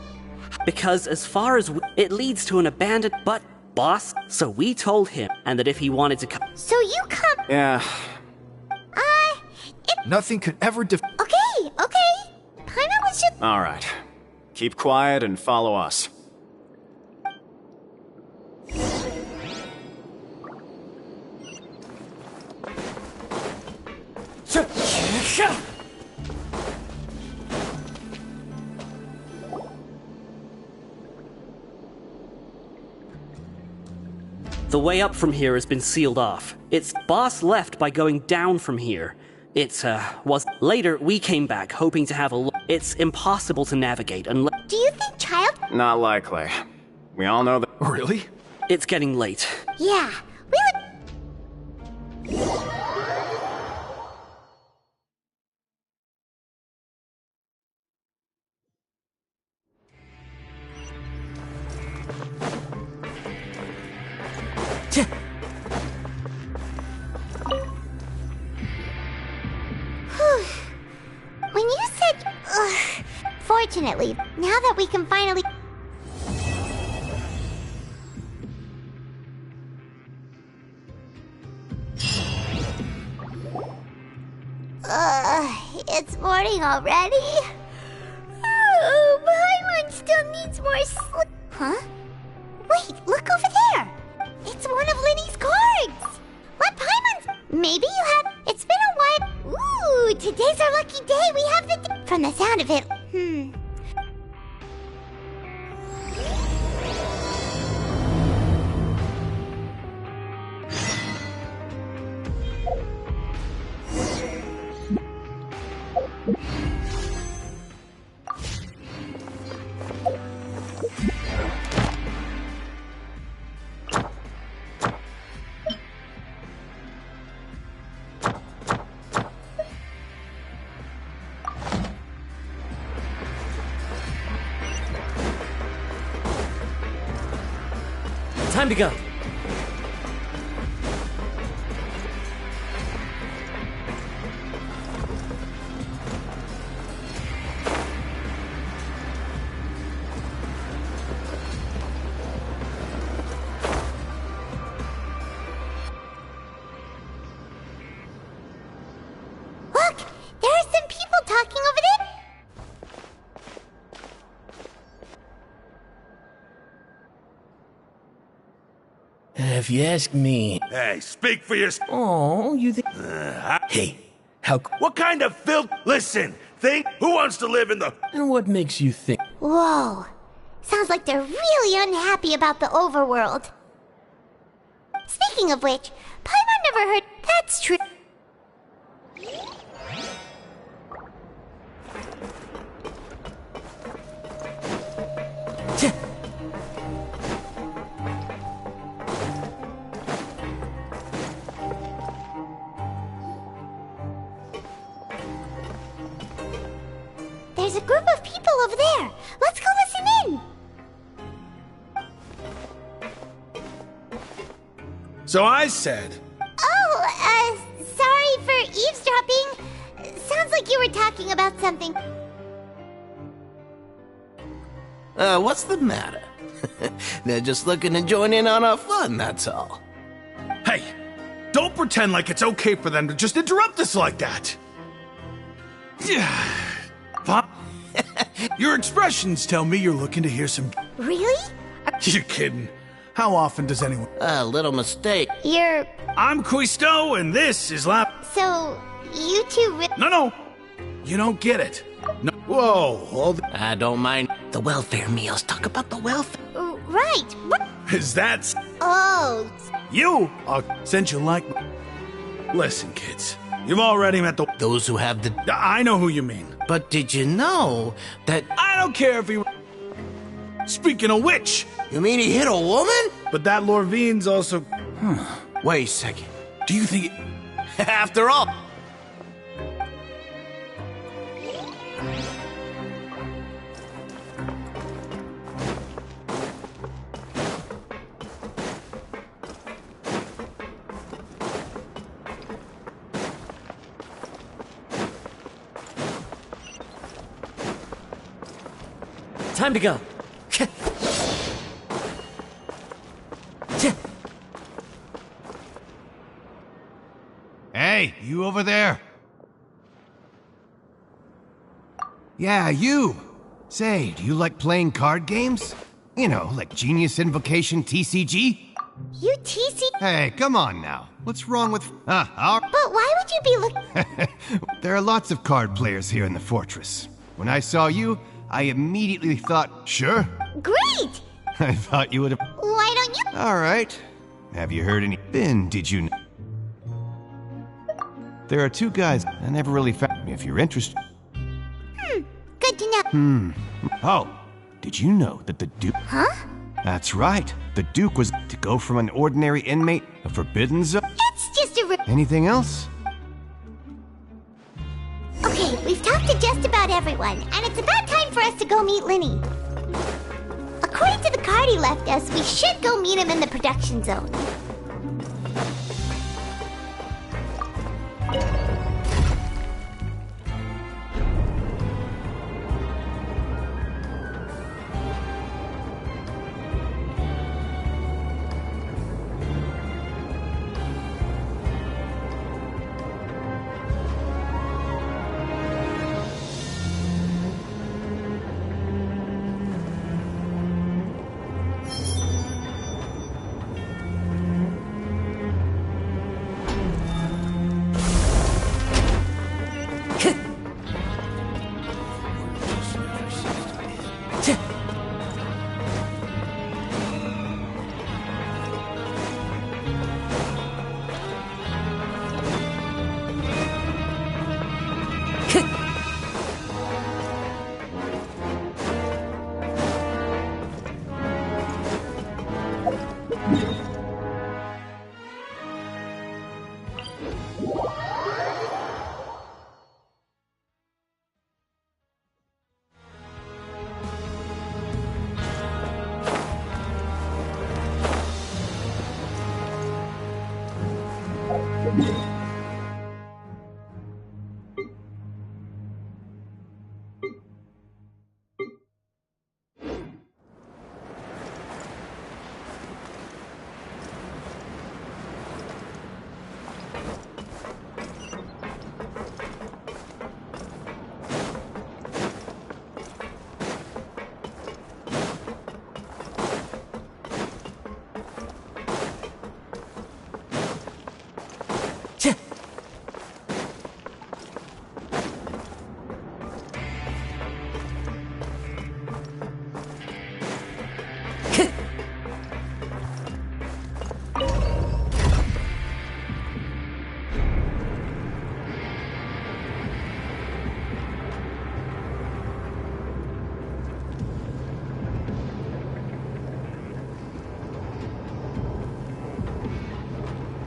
Because as far as it leads to an abandoned boss, so we told him, and that if he wanted to come... So you come... Yeah. Nothing could ever Okay. Paimon was just... Alright. Keep quiet and follow us. The way up from here has been sealed off. Its boss left by going down from here. It, was... Later, we came back, hoping to have a look. It's impossible to navigate unless... Do you think Child... Not likely. We all know that... Really? It's getting late. Yeah, we would... When you said... Fortunately, now that we can finally... It's morning already? Oh, Paimon still needs more sleep. Huh? Wait, look over there! It's one of Linny's cards! Let Paimon's... Maybe you have... It's been a while... Ooh, today's our lucky day. We have the... From the sound of it... Time to go. Look! There are some people talking over there! If you ask me... Hey, speak for yourself. Oh, you think... Hey, how... What kind of filth... Listen, think... Who wants to live in the... And what makes you think... Whoa. Sounds like they're really unhappy about the overworld. Speaking of which, Paimon never heard... That's true. There's a group of people over there. Let's go listen in. So I said... Oh, sorry for eavesdropping. Sounds like you were talking about something. What's the matter? They're just looking to join in on our fun, that's all. Hey, don't pretend like it's okay for them to just interrupt us like that. Pop, your expressions tell me you're looking to hear some... Really? You're kidding. How often does anyone... A little mistake. You're... I'm Quisto, and this is Lap... So, you two... No. You don't get it. No. Whoa, hold... I don't mind the welfare meals. Talk about the welfare. Right. Is that... Oh. You are... Since you like... Listen, kids. You've already met the... Those who have the... I know who you mean. But did you know that... I don't care if he... Speaking of which... You mean he hit a woman? But that Lorvine's also... Wait a second. Do you think... After all... Time to go. Hey, you over there? Yeah, you. Say, do you like playing card games? You know, like Genius Invocation TCG? You TC... Hey, come on now. What's wrong with... But why would you be looking... There are lots of card players here in the fortress. When I saw you, I immediately thought, sure. Great! I thought you would have... Why don't you... All right. Have you heard any... Ben, did you... There are two guys I never really found me if you're interested. Good to know. Oh, did you know that the Duke... Huh? That's right. The Duke was to go from an ordinary inmate, a forbidden zone... It's just a... Anything else? Okay, we've talked to just about everyone, and it's about time for us to go meet Linny. According to the card he left us, we should go meet him in the production zone.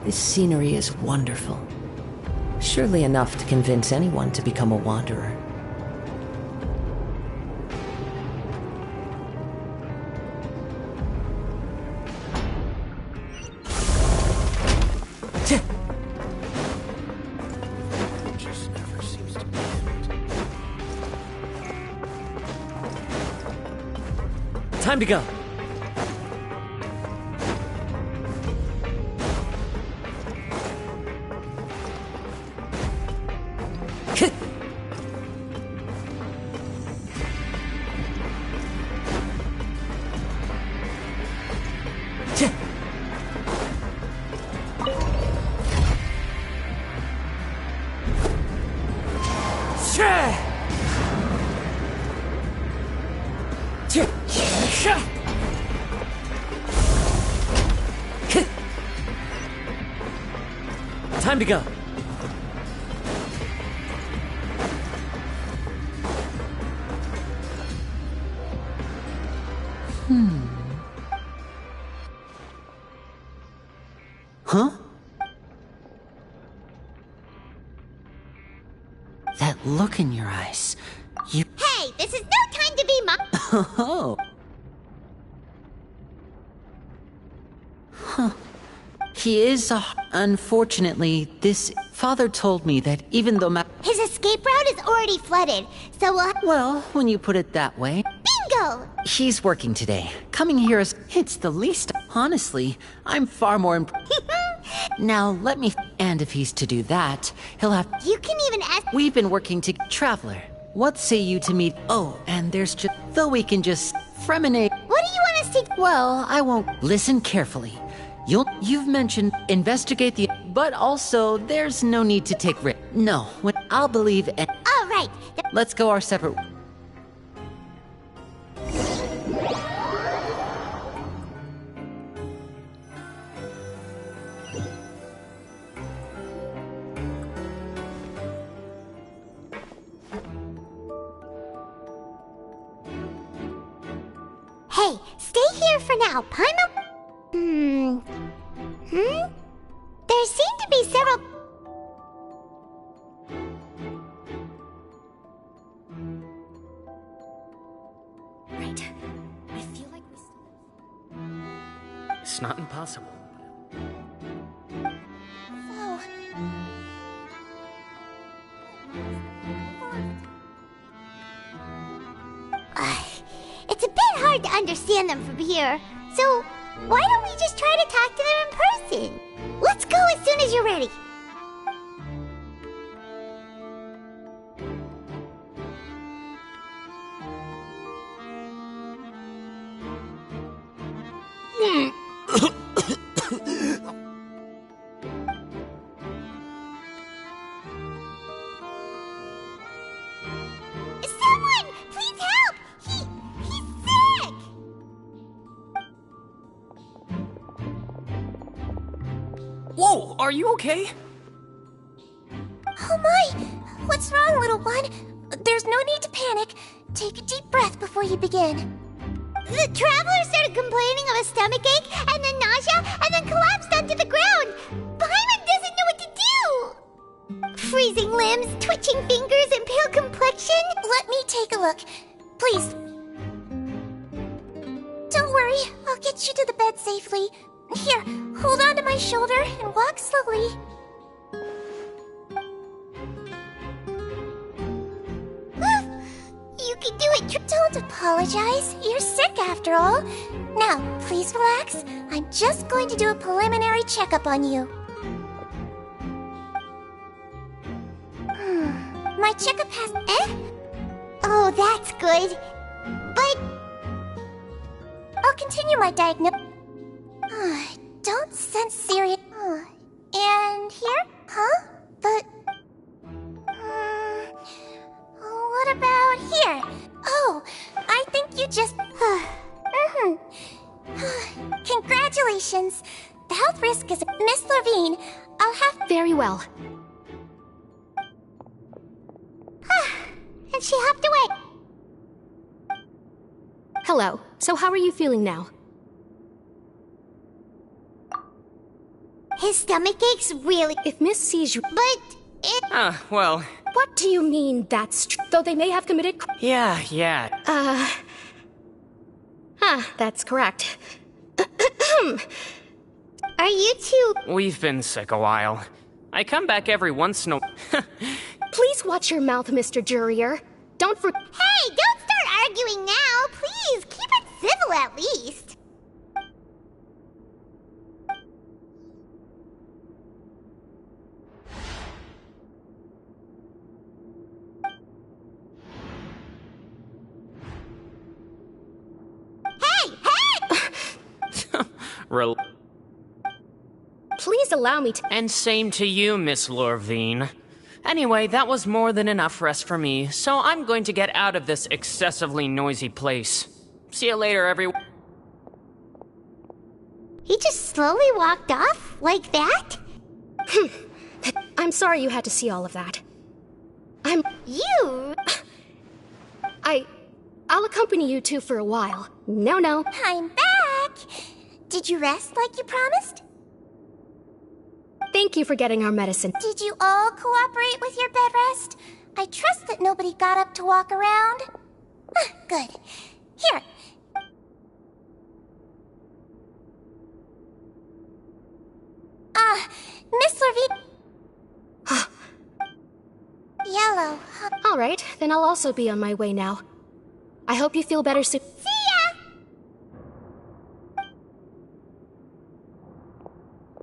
This scenery is wonderful. Surely enough to convince anyone to become a wanderer. Time to go. Time to go. Huh? That look in your eyes. You. Hey, this is no time to be Oh. Huh. He is a. Unfortunately, this. Father told me that even though His escape route is already flooded, so we'll. Well, when you put it that way. Bingo! He's working today. Coming here is. It's the least. Honestly, I'm far more. Now, let me. And if he's to do that, he'll have. You can even ask. We've been working to. Traveler, what say you to meet. Oh, and there's just. Though we can just. Freminate. What do you want us to. Well, I won't. Listen carefully. You've mentioned investigate the. But also, there's no need to take risk. No, I'll believe. All right. Let's go our separate. Hey, stay here for now. Paimon. There seem to be several. Right. I feel like it's not impossible. So... It's a bit hard to understand them from here, so why don't we just try to talk to them in person? Let's go as soon as you're ready. Someone, please help! He's sick! Whoa, are you okay? Oh my! What's wrong, little one? There's no need to panic. Take a deep breath before you begin. The traveler started complaining of a stomachache, and then nausea, and then collapsed onto the ground. Paimon doesn't know what to do. Freezing limbs, twitching fingers, and pale complexion. Let me take a look. Please. Don't worry, I'll get you to the bed safely. Here, hold on to my shoulder and walk slowly. You can do it. Don't apologize. You're sick after all. Now, please relax. I'm just going to do a preliminary checkup on you. My checkup has... Oh, that's good. But... I'll continue my diagnosis. Don't sense serious... And here? Huh? But... What about here? Oh, I think you just... Congratulations. The health risk is... Miss Levine, I'll have... Very well. And she hopped away. Hello. So how are you feeling now? His His stomach aches really. If Miss sees you... But it... Well... What do you mean that's true? Though they may have committed... Yeah. That's correct. Are you two... We've been sick a while. I come back every once in a... Please watch your mouth, Mr. Jurier. Don't for... Hey, don't start arguing now, please. Keep it civil at least. Please allow me to... And same to you, Miss Lorvine. Anyway, that was more than enough rest for me, so I'm going to get out of this excessively noisy place. See you later, everyone. He just slowly walked off? Like that? I'm sorry you had to see all of that. You... I'll accompany you two for a while. No. I'm back! Did you rest like you promised? Thank you for getting our medicine. Did you all cooperate with your bed rest? I trust that nobody got up to walk around. Good. Here. Miss Lorvine. Yellow. All right, then I'll also be on my way now. I hope you feel better soon. See ya!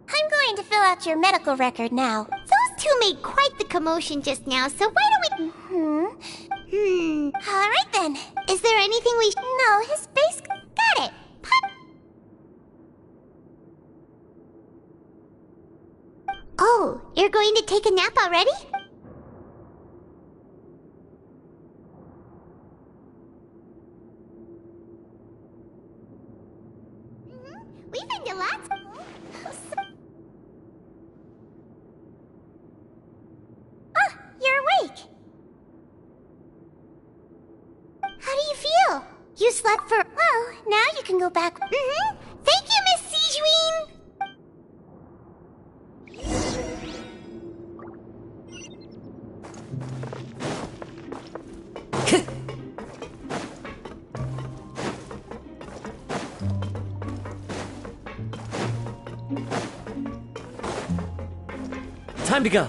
I'm going to fill out your medical record now. Those two made quite the commotion just now, so why don't we... All right then. Is there anything we... No, his face... Got it. Oh, you're going to take a nap already? We've been to lots. You're awake. How do you feel? You slept for... Well, now you can go back. Thank you, Miss Sijuin. Time to go.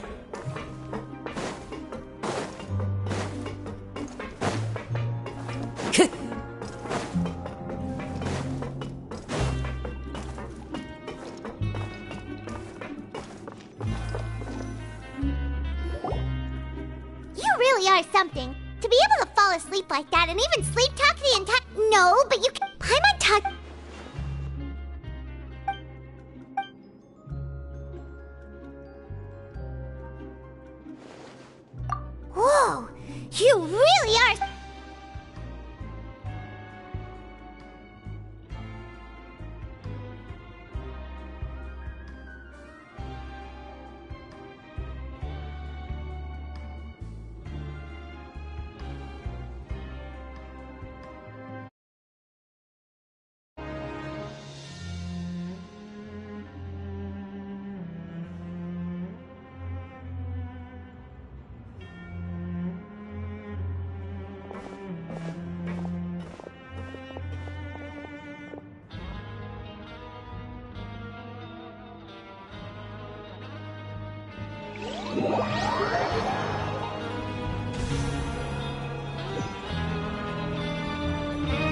You really are something. To be able to fall asleep like that and even sleep talk the entire... No, but you can... Paimon talk... Whoa! You really are...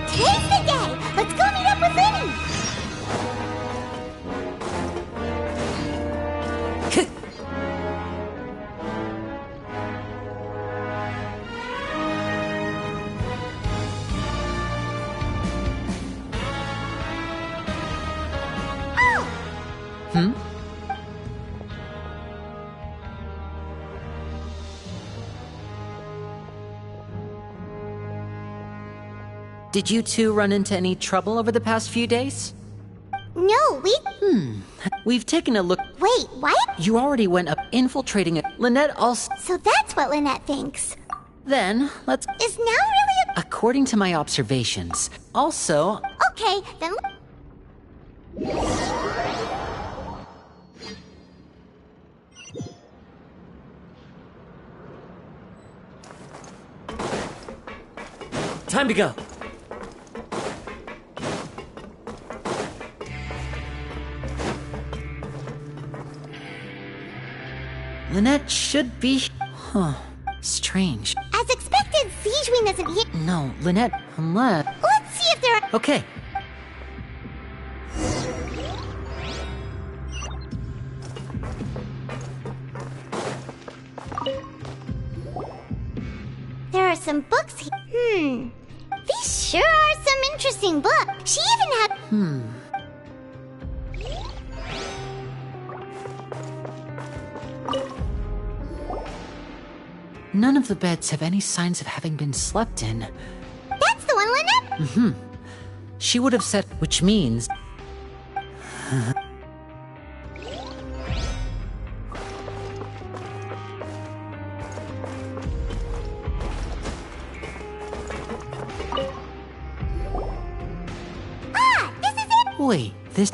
Today's the day! Let's go meet up with Linny! Did you two run into any trouble over the past few days? No, we... We've taken a look... Wait, what? You already went up infiltrating it. Lynette also... So that's what Lynette thinks. Then, let's... Is now really a... According to my observations. Also... Okay, then... time to go. Lynette should be... Huh. Strange. As expected, Zijwin isn't here. No, Lynette, unless... Let's see if there are... Okay. There are some books here. These sure are some interesting books. She even had... None of the beds have any signs of having been slept in. That's the one, Lynette! She would have said, which means... Ah! This is it! Wait, this...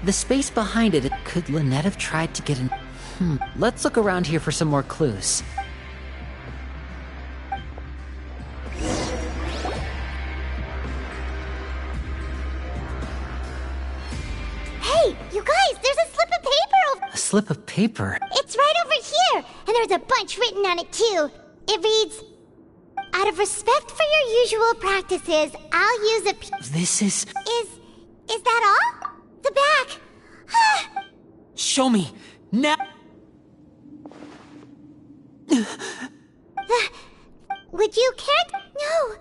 The space behind it, could Lynette have tried to get in? Let's look around here for some more clues. Hey, you guys, there's a slip of paper over... A slip of paper? It's right over here, and there's a bunch written on it too. It reads, "Out of respect for your usual practices, I'll use a This is... Is that all? The back. Show me! Now! Would you care? No.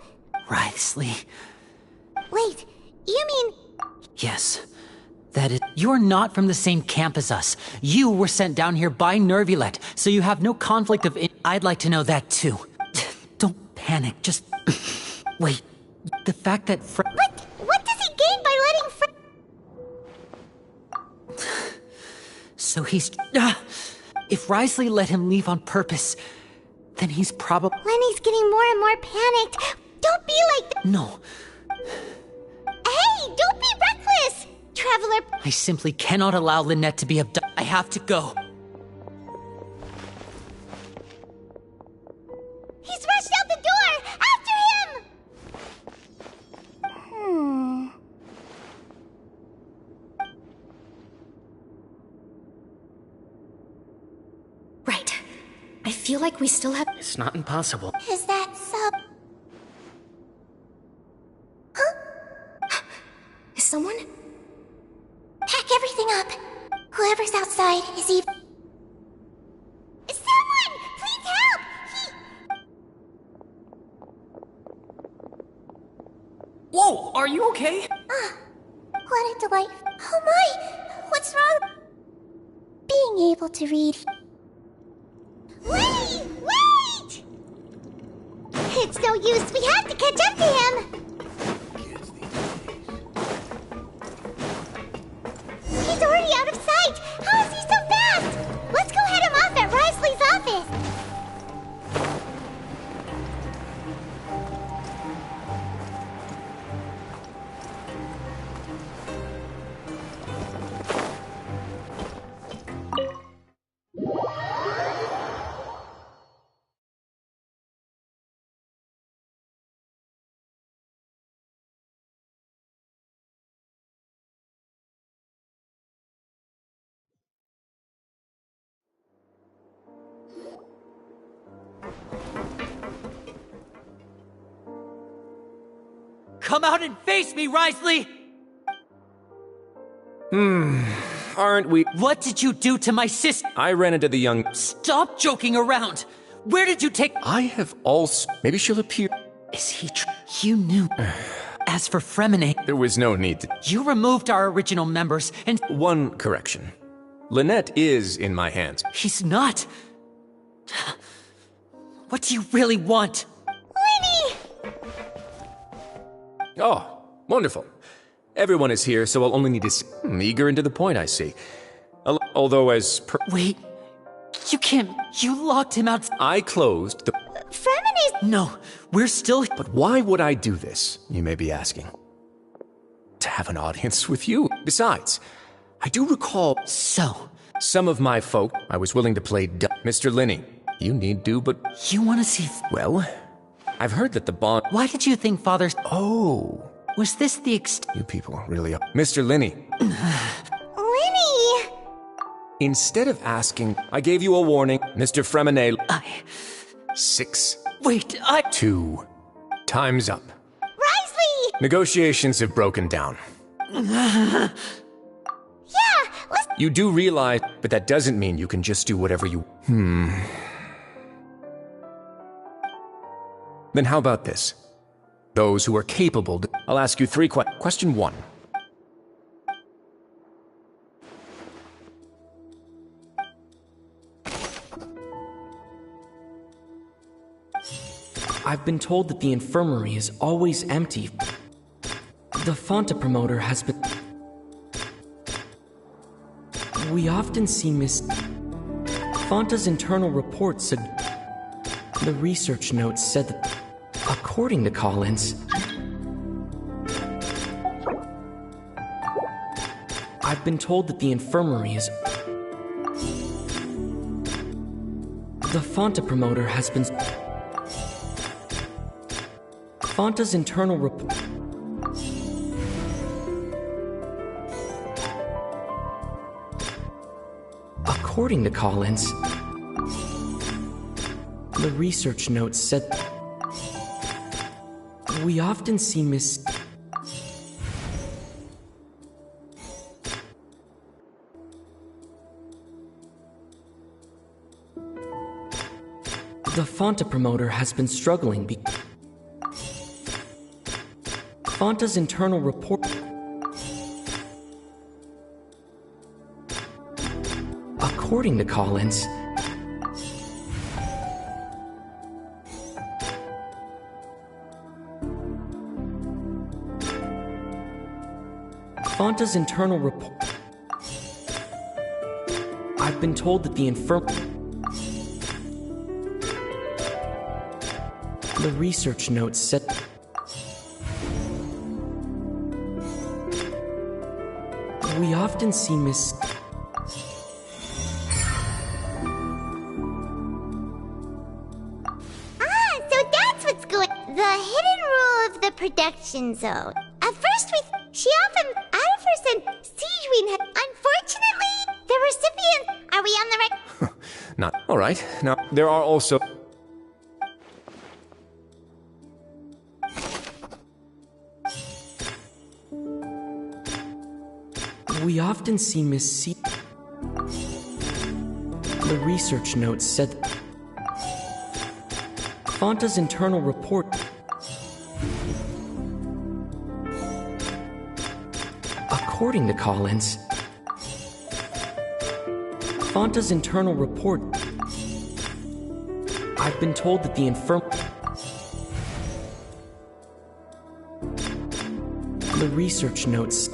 Wriothesley. Wait, you mean... Yes. That is... You're not from the same camp as us. You were sent down here by Nervulet, so you have no conflict of... I'd like to know that too. Don't panic, just... Wait. The fact that... What does he gain by letting So he's... If Wriothesley let him leave on purpose, then he's probably... Lenny's getting more and more panicked. Don't be like that. No. Hey, don't be reckless! Traveler... I simply cannot allow Lynette to be abducted. I have to go. He's rushed out the door! After him! Right. I feel like we still have... It's not impossible. Is that so? Is someone... Pack everything up. Whoever's outside is even... Someone! Please help! Whoa, are you okay? What a delight. Oh my! What's wrong? Being able to read... Wait! Wait! It's no use. We have to catch up to him. He's already out of sight. How is he so fast? Let's go head him off at Wriothesley's office. Come out and face me, Wriothesley! Aren't we... What did you do to my sister? I ran into the young... Stop joking around! Where did you take... I have also... Maybe she'll appear... Is he You knew. As for Fremine... There was no need to... You removed our original members, and... One correction. Lynette is in my hands. He's not. What do you really want? Lenny! Oh, wonderful. Everyone is here, so I'll only need to... Eager and to the point, I see. Although as per... Wait. You can't... You locked him out... I closed the... Fremine's... No, we're still... But why would I do this, you may be asking? To have an audience with you. Besides, I do recall... So? Some of my folk, I was willing to play Mr. Linney. You need do, but... You want to see... Well, I've heard that the bond... Why did you think Father's... Oh. Was this the You people really are... Mr. Linney. Winnie! Instead of asking, I gave you a warning, Mr. Fremine. 6. Wait, 2. Time's up. Risley! Negotiations have broken down. Yeah, let's... You do realize, but that doesn't mean you can just do whatever you... Then how about this? Those who are capable... I'll ask you 3 questions. Question 1. I've been told that the infirmary is always empty. The Fonta promoter has been... We often see Miss... Fonta's internal reports said... The research notes said that... According to Collins... I've been told that the infirmary is... The Fonta promoter has been... Fonta's internal report... According to Collins... The research notes said... We often see Miss... The Fonta promoter has been struggling Fonta's internal report... According to Collins... Fonta's internal report... I've been told that the The research notes said... We often see Miss... So that's what's going... The hidden rule of the production zone. At first she often... Siegeween had... Unfortunately, the recipient... Are we on the right... Not... Alright. Now, there are also... We often see Miss C... The research notes said... Fonta's internal report... According to Collins... Fonta's internal report... I've been told that the The research notes...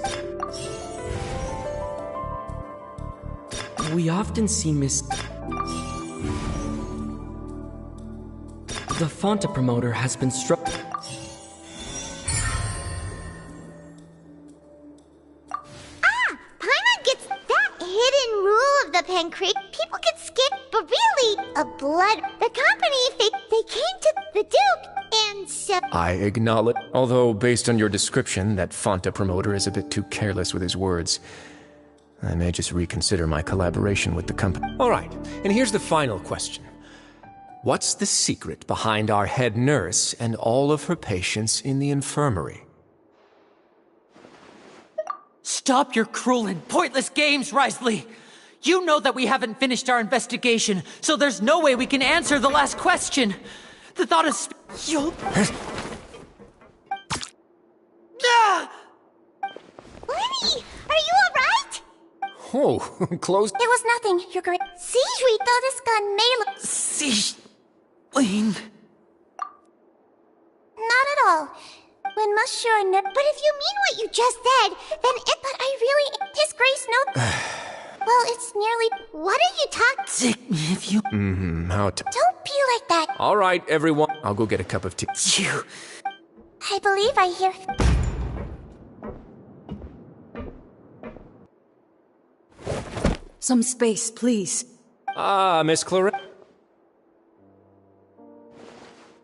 We often see Miss... The Fonta promoter has been struck... Paimon gets that hidden rule of the Pancreas. People get skip, but really, a blood... The company, they came to the Duke, and so... I acknowledge. Although, based on your description, that Fonta promoter is a bit too careless with his words. I may just reconsider my collaboration with the company. Alright, and here's the final question. What's the secret behind our head nurse and all of her patients in the infirmary? Stop your cruel and pointless games, Risley! You know that we haven't finished our investigation, so there's no way we can answer the last question! The thought is... You'll... Winnie, are you alright? Oh, close... It was nothing, you're great. Siegeween, though this gun may look... Siegeween... Not at all. When Monsieur But if you mean what you just said, then it... But I really... His Grace no... Well, it's nearly... What are you talking... If you... how Don't be like that. Alright, everyone. I'll go get a cup of tea. You... I believe I hear... Some space, please. Ah, Miss Clarette.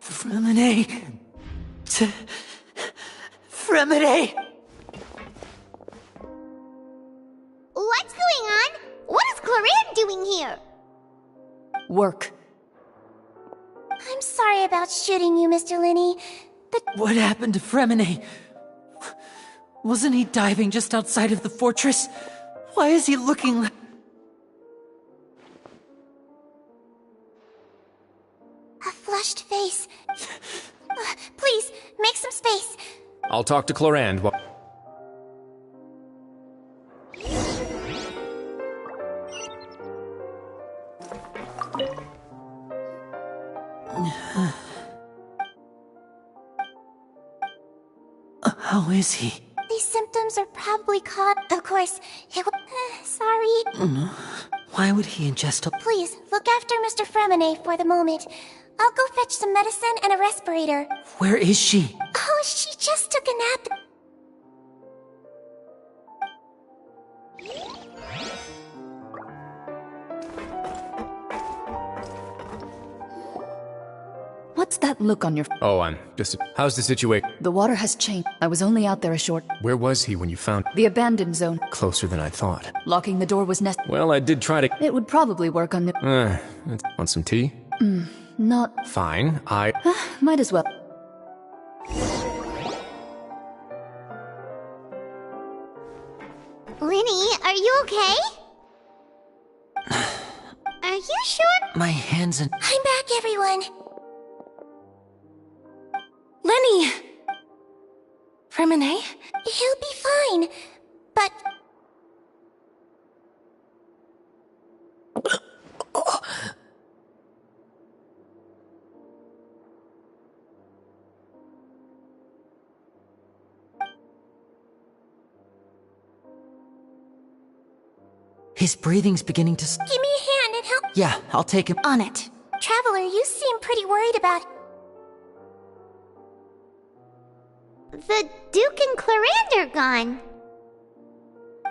Fremine. Fremine! What's going on? What is Cloran doing here? Work. I'm sorry about shooting you, Mr. Linney, but... What happened to Fremine? Wasn't he diving just outside of the fortress? Why is he looking like... A flushed face. Please, make some space. I'll talk to Clorand while... How is he? These symptoms are probably caught. Of course, it sorry. Why would he ingest a... Please, look after Mr. Fremine for the moment. I'll go fetch some medicine and a respirator. Where is she? Oh, she just took a nap. What's that look on your... Oh, I'm just... How's the situation? The water has changed. I was only out there a short... Where was he when you found... The abandoned zone. Closer than I thought. Locking the door was necessary. Well, I did try to... It would probably work on the... Want some tea? Not... Fine, Might as well. Linny, are you okay? Are you sure? My hands and... I'm back, everyone. Lenny! Fremine? He'll be fine, but... His breathing's beginning to... Give me a hand and help... Yeah, I'll take him. On it. Traveler, you seem pretty worried about... The Duke and Cloran are gone.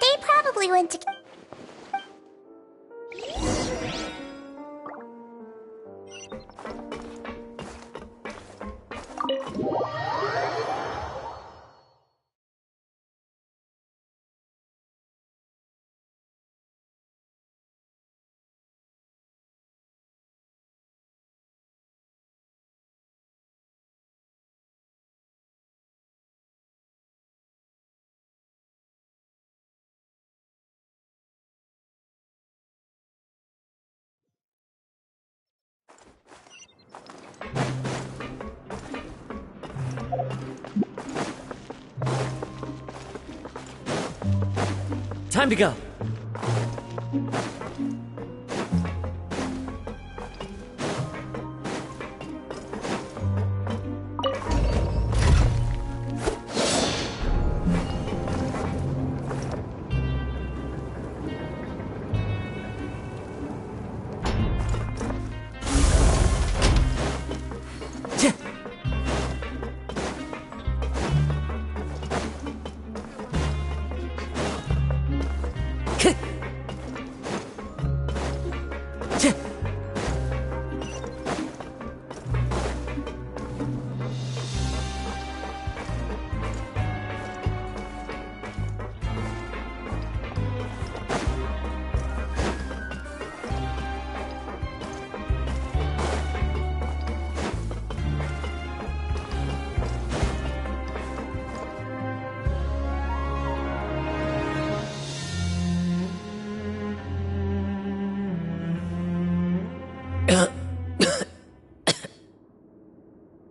They probably went to... Time to go.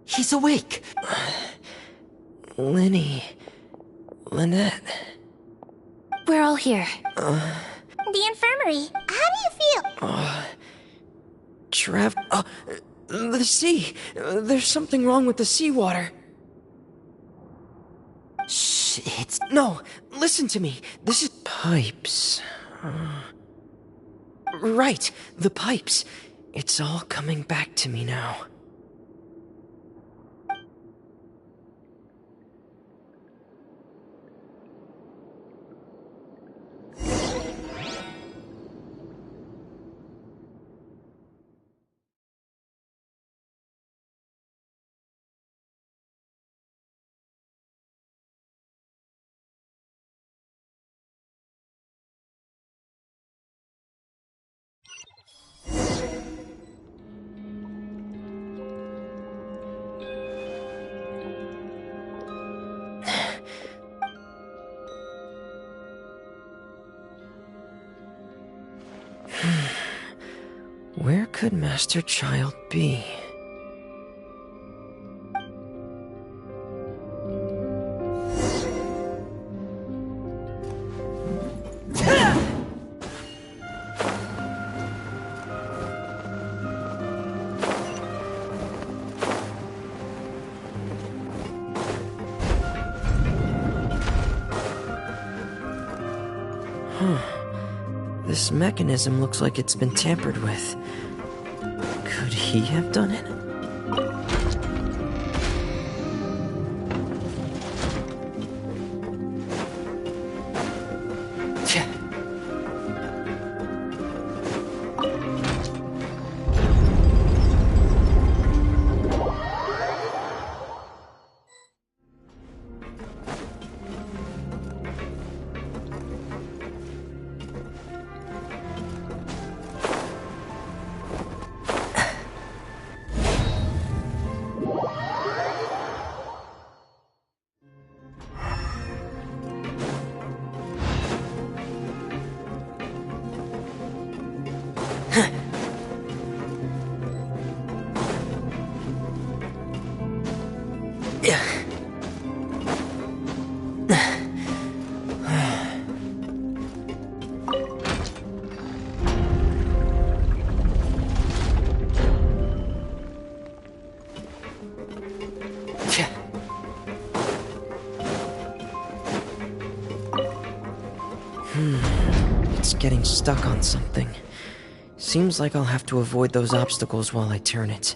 He's awake. Linny. Lynette. We're all here. The infirmary. How do you feel? The sea. There's something wrong with the seawater. Shh, it's... No, listen to me. This is... Pipes. Right, the pipes. It's all coming back to me now. could Master Child be? This mechanism looks like it's been tampered with. Could he have done it? It's getting stuck on something. Seems like I'll have to avoid those obstacles while I turn it.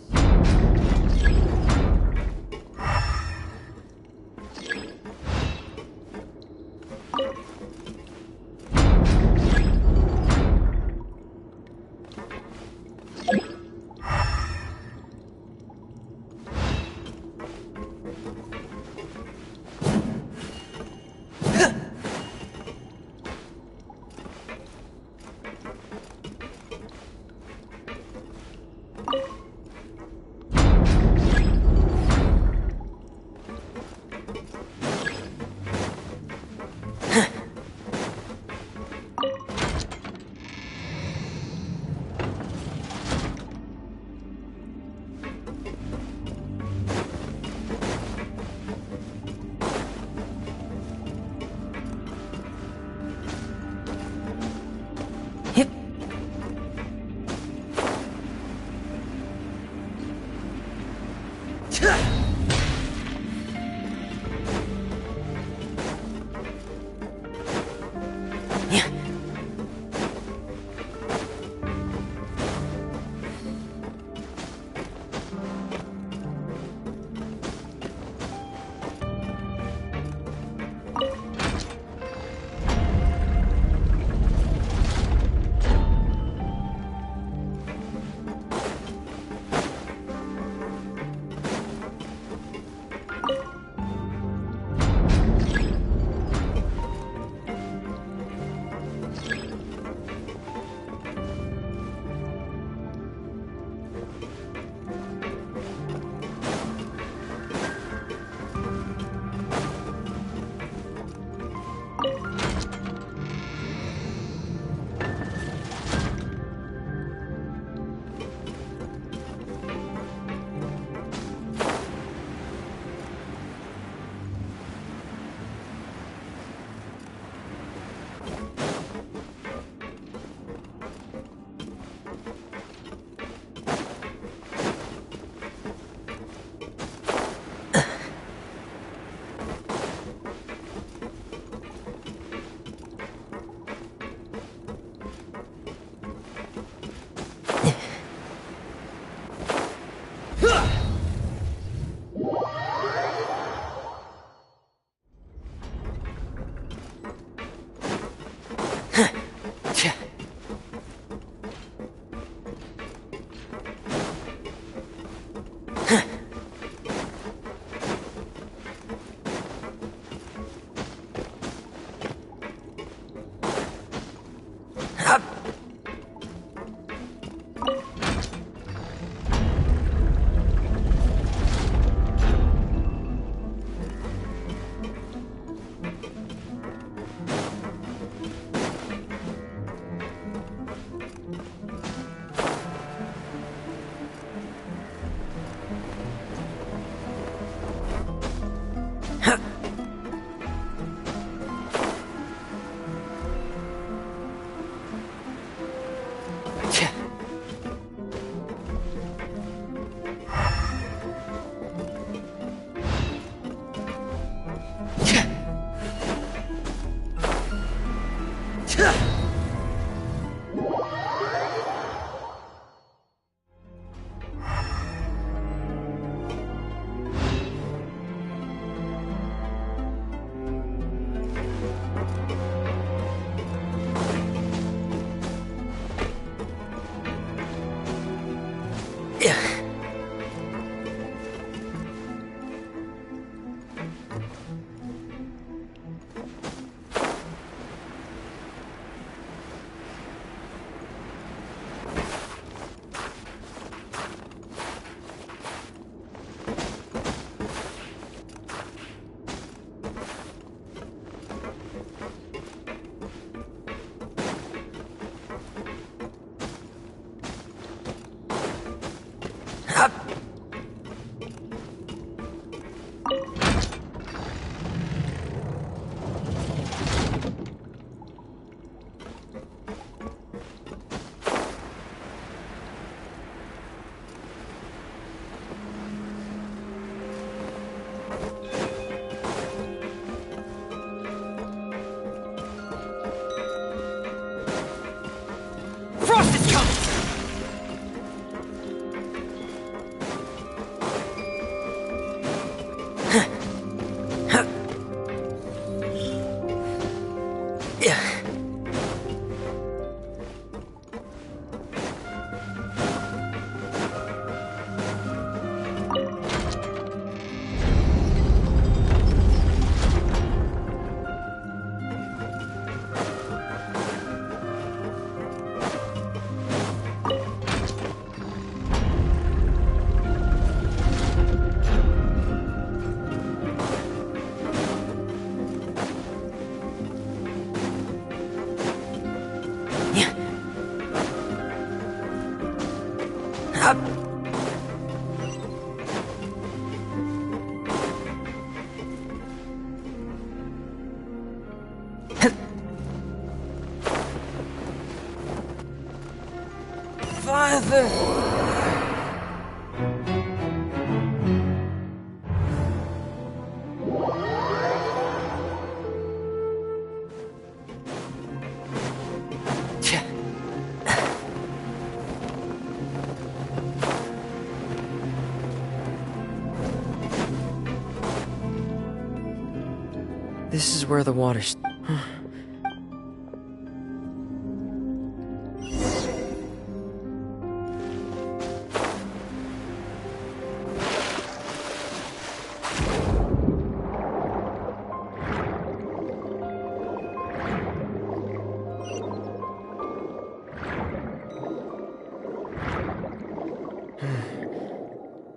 This is where the water's...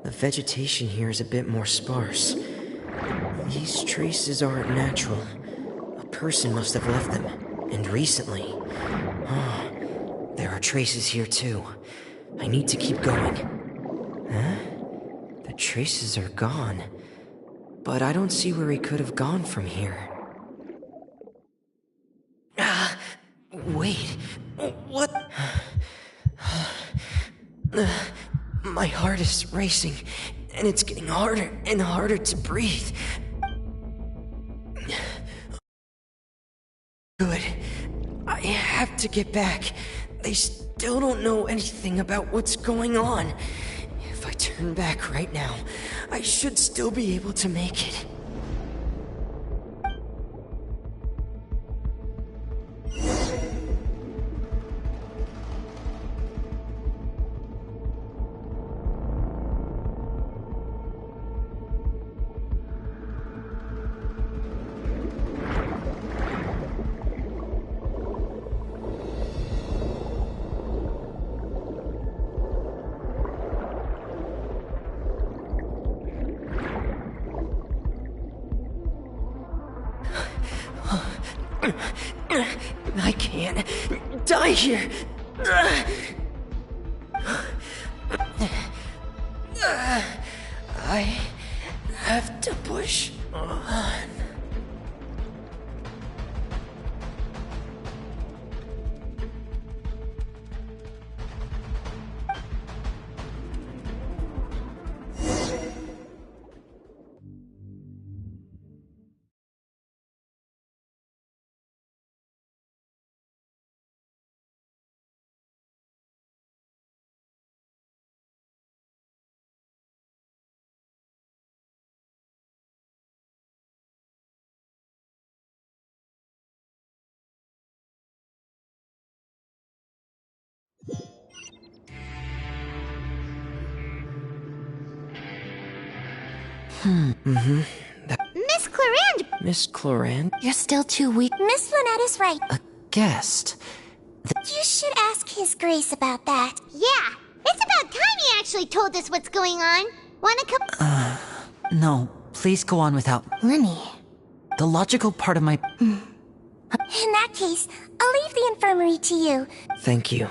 The vegetation here is a bit more sparse. These traces aren't natural. A person must have left them, and recently. Oh, there are traces here too. I need to keep going. Huh? The traces are gone. But I don't see where he could have gone from here. Wait. What? My heart is racing, and it's getting harder and harder to breathe. Good. I have to get back. They still don't know anything about what's going on. If I turn back right now, I should still be able to make it. I can't die here. I have to push on. Miss Clarande! Miss Clarande? You're still too weak. Miss Lynette is right. A guest? You should ask His Grace about that. Yeah, it's about time he actually told us what's going on. Wanna come? No, please go on without... Lenny. The logical part of my... In that case, I'll leave the infirmary to you. Thank you.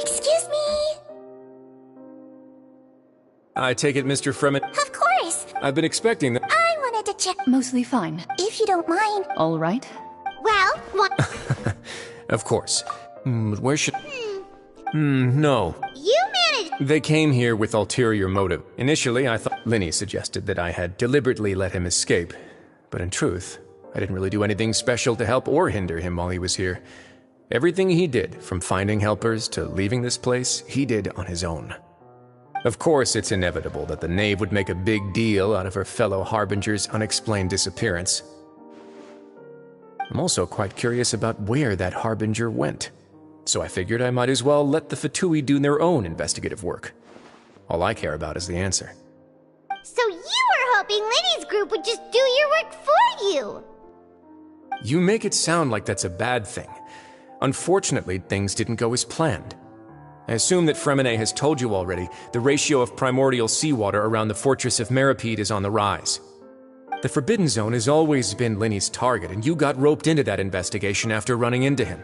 Excuse me? I take it, Mr. Fremen. Of course. I've been expecting that. I wanted to check. Mostly fine. If you don't mind. All right. Well, what? Of course. But where should... no. You managed... They came here with ulterior motive. Initially, I thought Linny suggested that I had deliberately let him escape. But in truth, I didn't really do anything special to help or hinder him while he was here. Everything he did, from finding helpers to leaving this place, he did on his own. Of course, it's inevitable that the knave would make a big deal out of her fellow Harbinger's unexplained disappearance. I'm also quite curious about where that Harbinger went, so I figured I might as well let the Fatui do their own investigative work. All I care about is the answer. So you were hoping Liddy's group would just do your work for you! You make it sound like that's a bad thing. Unfortunately, things didn't go as planned. I assume that Fremine has told you already, the ratio of primordial seawater around the fortress of Meripede is on the rise. The Forbidden Zone has always been Linny's target, and you got roped into that investigation after running into him.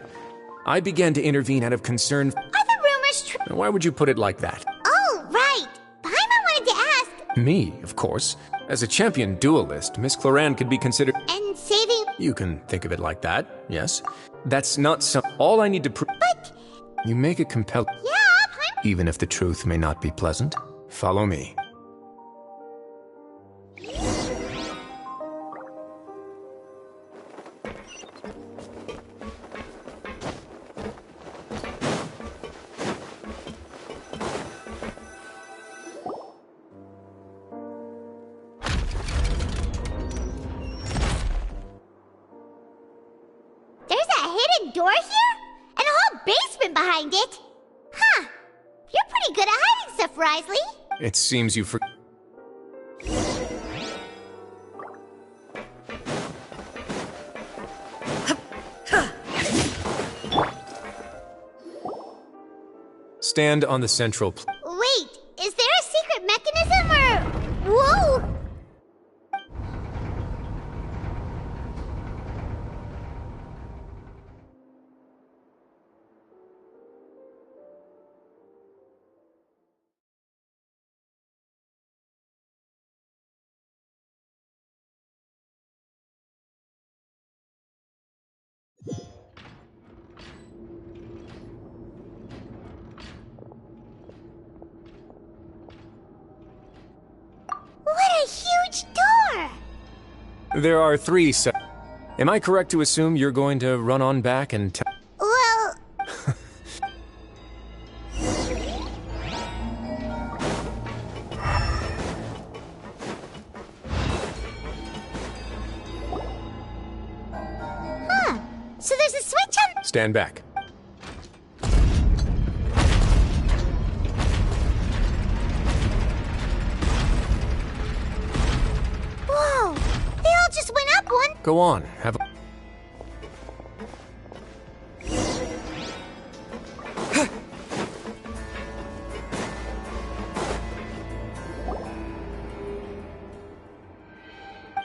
I began to intervene out of concern. Are the rumors true? Why would you put it like that? Oh, right! Paimon wanted to ask. Me, of course. As a champion duelist, Miss Cloran could be considered. And saving. You can think of it like that, yes. That's not some. All I need to prove. But. You make it compelling. Yeah, Paimon. Even if the truth may not be pleasant. Follow me. Door here? And a whole basement behind it? Huh. You're pretty good at hiding stuff, Risley. It seems you for... Stand on the central... Wait, is there a secret mechanism or... Whoa! What a huge door! There are 3 Am I correct to assume you're going to run on back and tell... Well... Huh. So there's a switch on... Stand back. Whoa! They all just went up one... Go on, have a...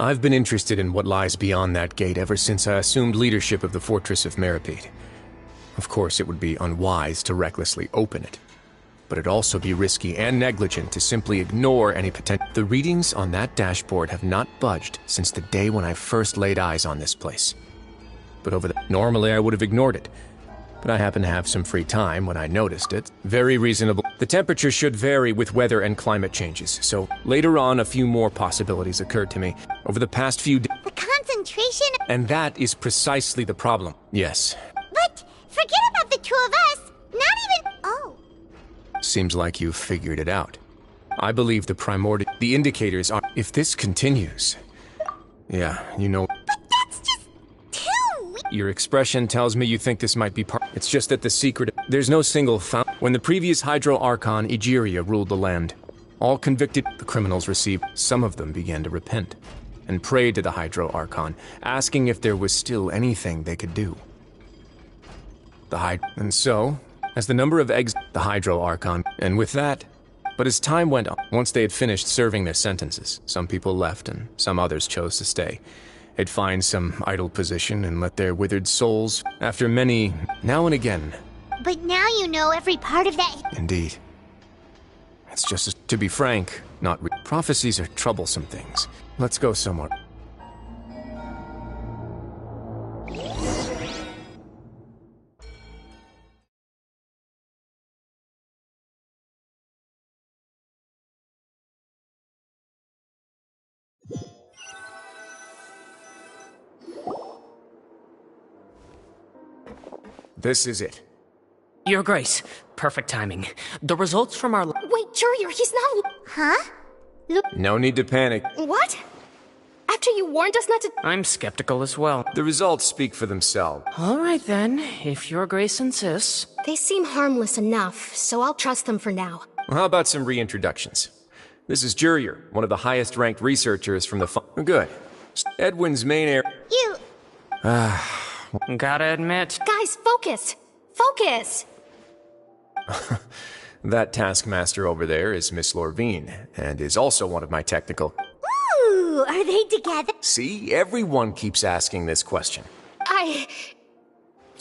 I've been interested in what lies beyond that gate ever since I assumed leadership of the Fortress of Meripede. Of course, it would be unwise to recklessly open it, but it'd also be risky and negligent to simply ignore any potential. The readings on that dashboard have not budged since the day when I first laid eyes on this place. But normally I would have ignored it, but I happened to have some free time when I noticed it. Very reasonable. The temperature should vary with weather and climate changes, so later on a few more possibilities occurred to me. Over the past few days... The concentration... And that is precisely the problem. Yes. But forget about the 2 of us. Not even... Oh. Seems like you've figured it out. I believe the indicators are... If this continues... Yeah, you know... But that's just... too... Your expression tells me you think this might be part... It's just that the secret... There's no single found... When the previous Hydro Archon, Egeria, ruled the land, all convicted criminals received... Some of them began to repent, and prayed to the Hydro Archon, asking if there was still anything they could do. And so, as the number of the Hydro Archon, and with that... But as time went on, once they had finished serving their sentences, some people left and some others chose to stay. They'd find some idle position and let their withered souls, after many, now and again... But now you know every part of that... Indeed. It's just, to be frank, not prophecies are troublesome things. Let's go somewhere. This is it. Your Grace, perfect timing. The results from our... Wait, Jurier, he's not... Huh? No need to panic. What? After you warned us not to... I'm skeptical as well. The results speak for themselves. All right then, if Your Grace insists. They seem harmless enough, so I'll trust them for now. Well, how about some reintroductions? This is Jurier, one of the highest-ranked researchers from the Good. Edwin's main area... You... Gotta admit... Guys, focus! Focus! That taskmaster over there is Miss Lorvine, and is also one of my technical... Ooh, are they together? See? Everyone keeps asking this question.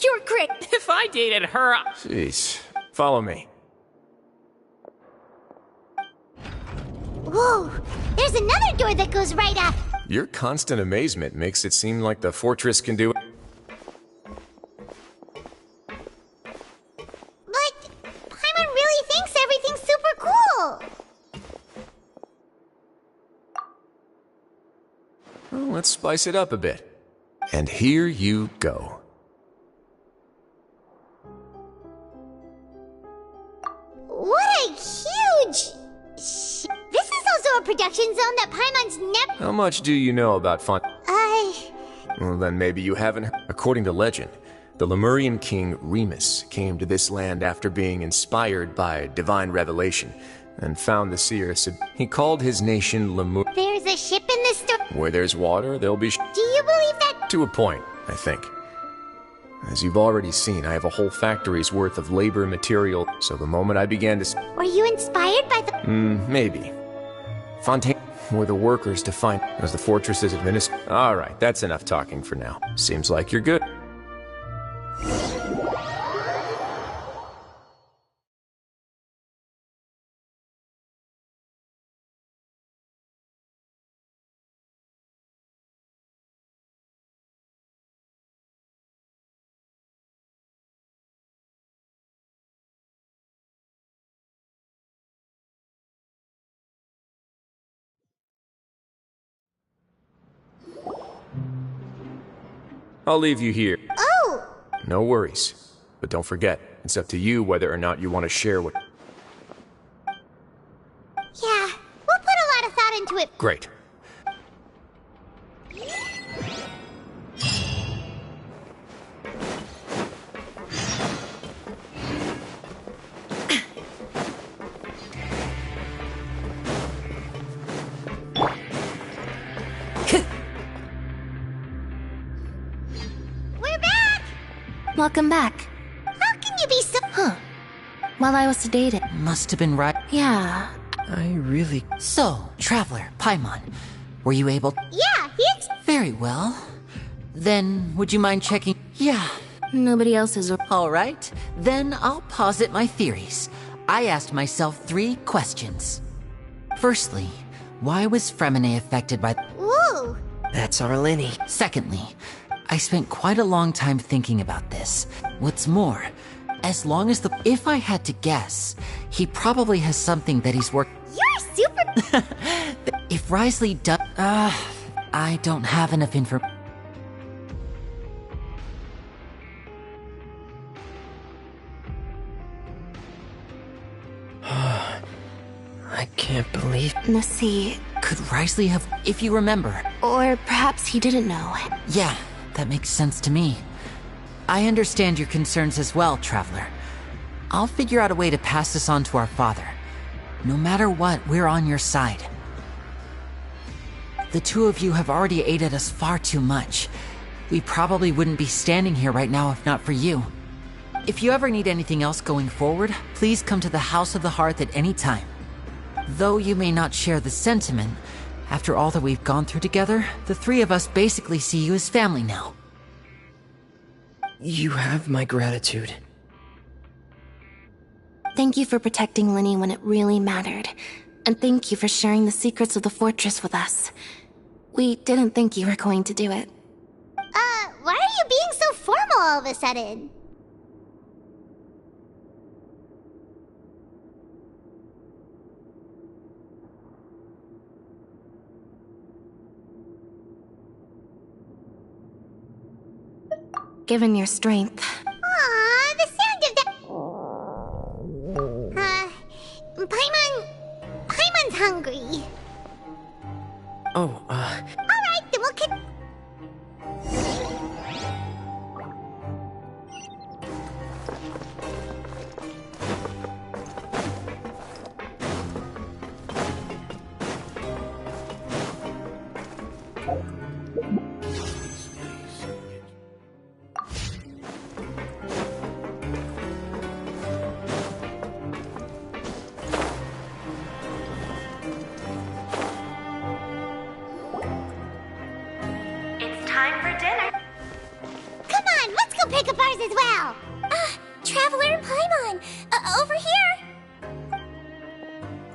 You're great! If I dated her... Jeez. Follow me. Whoa! There's another door that goes right up! Your constant amazement makes it seem like the fortress can do... But Paimon really thinks everything's super cool! Well, let's spice it up a bit. And here you go. What a huge... This is also a production zone that Paimon's never... How much do you know about Well, then maybe you haven't... According to legend, the Lemurian king Remus came to this land after being inspired by divine revelation and found the seer. He called his nation Lemur. There's a ship in this store. Where there's water, there'll be... Do you believe that? To a point, I think. As you've already seen, I have a whole factory's worth of labor material, so the moment I began to... Were you inspired by the... maybe. Fontaine were the workers to find as the fortress is administered. Alright, that's enough talking for now. Seems like you're good. I'll leave you here. Oh! No worries. But don't forget, it's up to you whether or not you want to share what... Yeah, we'll put a lot of thought into it. Great. Welcome back. How can you be so... While I was sedated. Must have been right. Yeah. I really... So, Traveler, Paimon, were you able... Yeah, he's... Very well. Then, would you mind checking... Yeah. Nobody else is... Alright, then I'll posit my theories. I asked myself 3 questions. Firstly, why was Fremine affected by... Ooh! That's Arlini. Secondly, I spent quite a long time thinking about this. What's more, as long as the... If I had to guess, he probably has something that he's worked... You're super... If Risley does... I don't have enough information. I can't believe... Let's see. Could Risley have... If you remember... Or perhaps he didn't know. Yeah, that makes sense to me. I understand your concerns as well, Traveler. I'll figure out a way to pass this on to our father. No matter what, we're on your side. The 2 of you have already aided us far too much. We probably wouldn't be standing here right now if not for you. If you ever need anything else going forward, please come to the House of the Hearth at any time. Though you may not share the sentiment, after all that we've gone through together, the 3 of us basically see you as family now. You have my gratitude. Thank you for protecting Linny when it really mattered. And thank you for sharing the secrets of the fortress with us. We didn't think you were going to do it. Why are you being so formal all of a sudden? Given your strength. Aww. is hungry. Oh, Alright, then we'll It's time for dinner. Come on, let's go pick up ours as well. Traveler and Paimon, over here.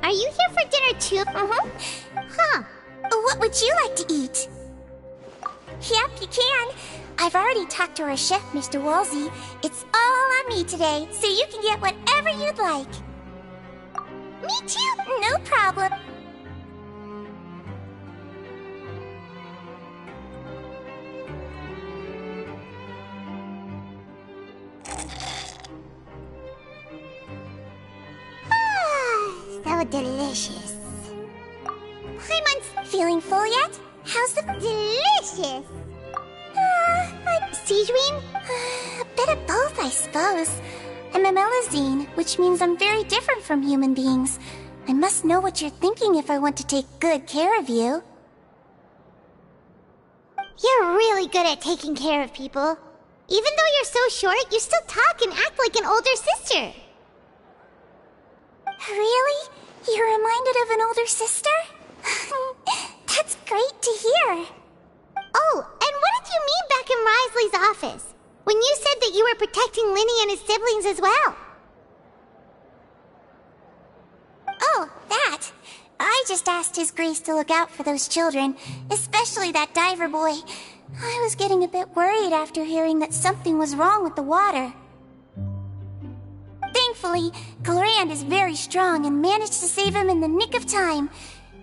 Are you here for dinner too? Huh. What would you like to eat? Yep, you can. I've already talked to our chef, Mr. Wolsey. It's all on me today, so you can get whatever you'd like. Me too, no problem. So delicious. Paimon's feeling full yet? How's the delicious? Seedream? A bit of both, I suppose. I'm a Melazine, which means I'm very different from human beings. I must know what you're thinking if I want to take good care of you. You're really good at taking care of people. Even though you're so short, you still talk and act like an older sister. Really? You're reminded of an older sister? That's great to hear. Oh, and what did you mean back in Risley's office? When you said that you were protecting Linny and his siblings as well? Oh, that. I just asked His Grace to look out for those children, especially that diver boy. I was getting a bit worried after hearing that something was wrong with the water. Thankfully, Glorand is very strong and managed to save him in the nick of time.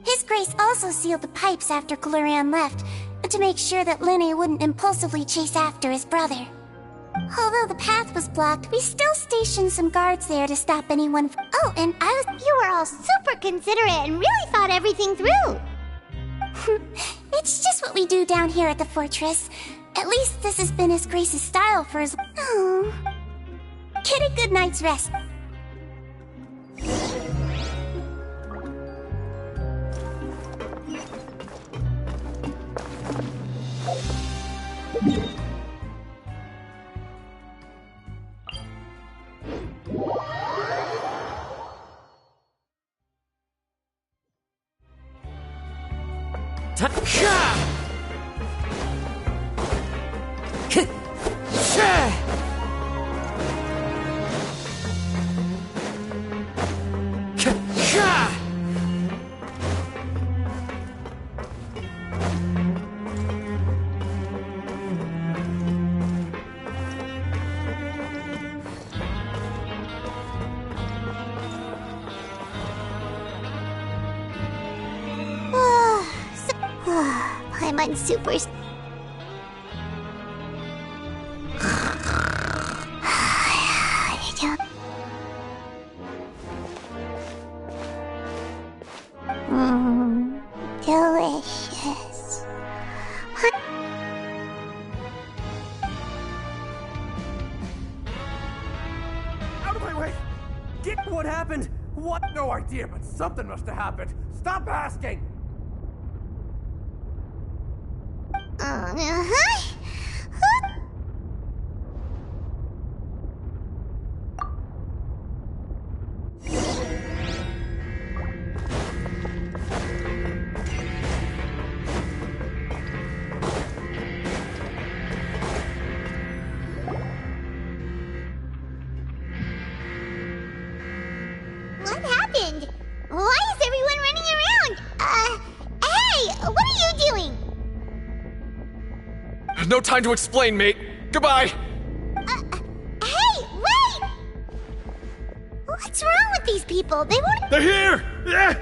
His Grace also sealed the pipes after Glorand left, to make sure that Linny wouldn't impulsively chase after his brother. Although the path was blocked, we still stationed some guards there to stop anyone from— Oh, and you were all super considerate and really thought everything through. It's just what we do down here at the fortress. At least this has been His Grace's style for his— Oh. Get a good night's rest. Paimon's super... Delicious. Out of my way! Get what happened? What? No idea, but something must have happened. Stop asking! What happened? Why is everyone running around? Hey! What are you doing? No time to explain, mate. Goodbye. Hey, wait! What's wrong with these people? They won't... They're here! Yeah,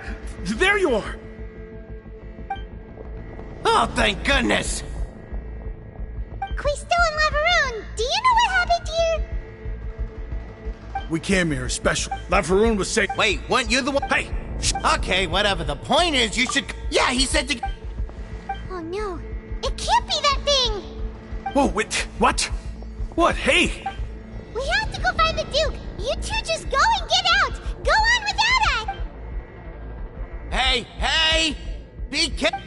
there you are! Oh, thank goodness! Quisto and Lavaroon, do you know what happened here? We came here special. Lavaroon was saying— Wait, weren't you the one— Hey! Okay, whatever. The point is, you should. Yeah, he said to. Oh no, it can't be that thing! Whoa, wait, what? What? Hey! We have to go find the Duke! You two just go and get out! Go on without us! Hey! Be careful!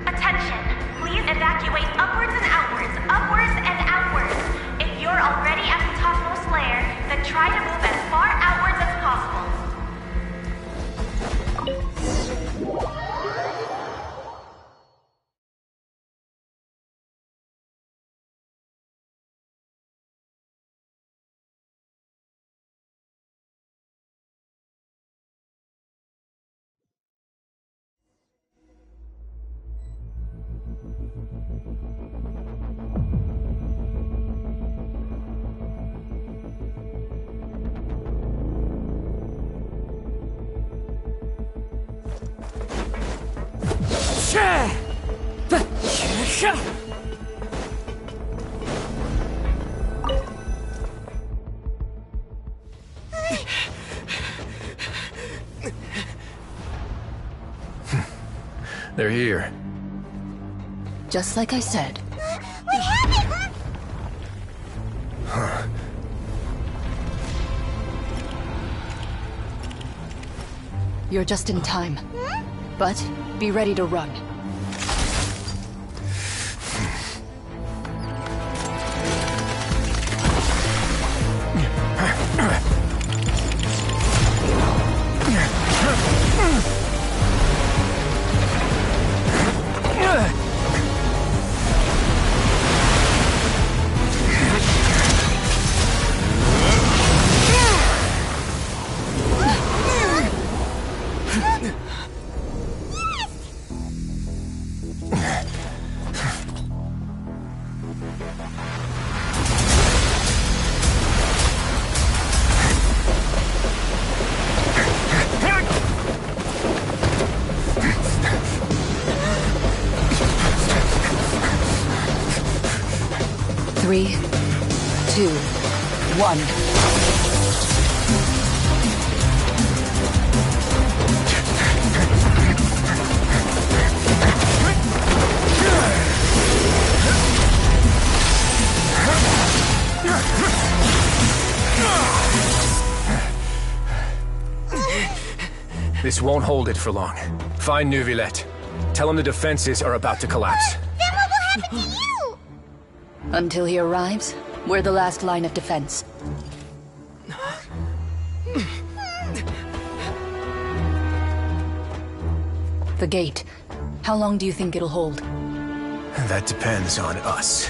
Attention! Please evacuate upwards and outwards, upwards and outwards. If you're already at the topmost layer, then try to move as far outwards as possible. They're here. Just like I said. We have it! You're just in time. But be ready to run. Three, 2, 1. This won't hold it for long. Find Neuvillette. Tell him the defenses are about to collapse. Then what will happen to you? Until he arrives, we're the last line of defense. The gate. How long do you think it'll hold? That depends on us.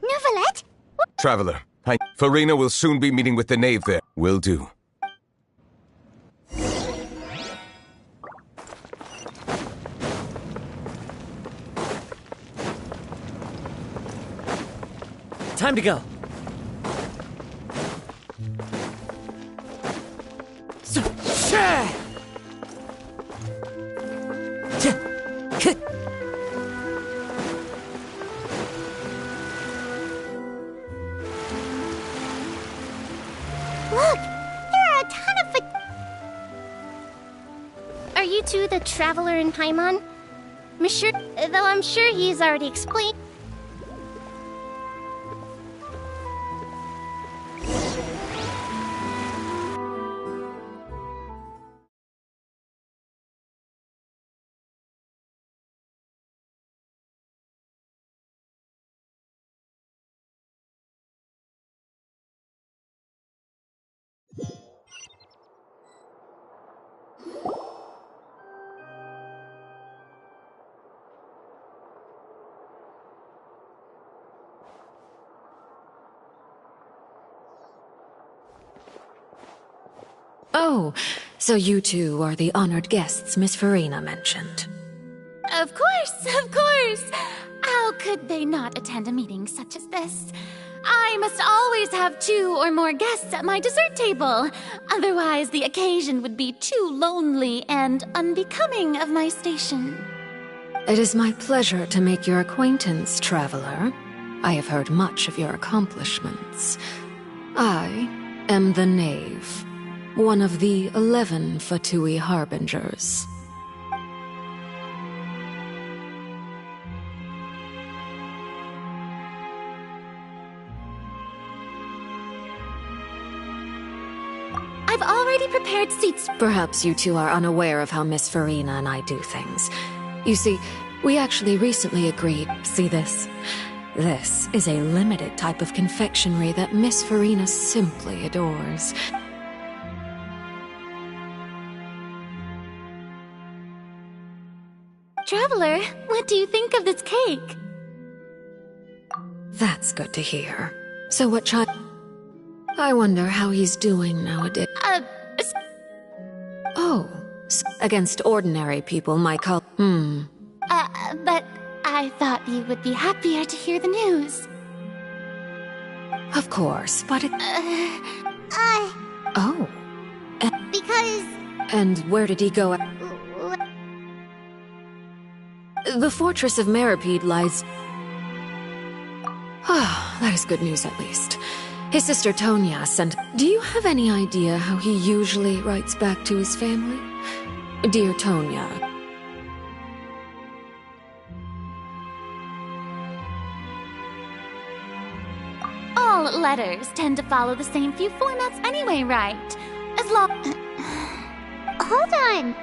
Neuvillette? Traveler, Farina will soon be meeting with the knave there. Will do. Time to go. Look! There are a ton of Are you two the traveler in Paimon? Monsieur, though I'm sure he's already explained. Oh, so you two are the honored guests Miss Farina mentioned. Of course, of course! How could they not attend a meeting such as this? I must always have 2 or more guests at my dessert table. Otherwise, the occasion would be too lonely and unbecoming of my station. It is my pleasure to make your acquaintance, traveler. I have heard much of your accomplishments. I am the Knave, one of the 11 Fatui Harbingers. I've already prepared seats. Perhaps you two are unaware of how Miss Farina and I do things. You see, we actually recently agreed. See this? This is a limited type of confectionery that Miss Farina simply adores. Traveler, what do you think of this cake? That's good to hear. So what child... I wonder how he's doing nowadays. Oh, against ordinary people, my call... But I thought you would be happier to hear the news. Of course, but it... Oh. Because... And where did he go? The fortress of Meripede lies... Ah, that is good news at least. His sister Tonya sent... Do you have any idea how he usually writes back to his family? Dear Tonya... All letters tend to follow the same few formats anyway, right? As long... Hold on.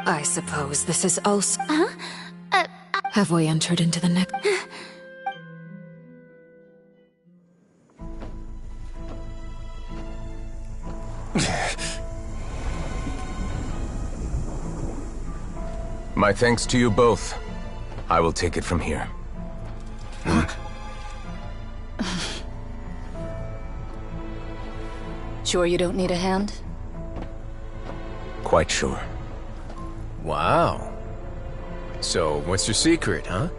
I suppose this is also... Huh? Have we entered into the next... My thanks to you both. I will take it from here. Sure you don't need a hand? Quite sure. Wow. So, what's your secret, huh?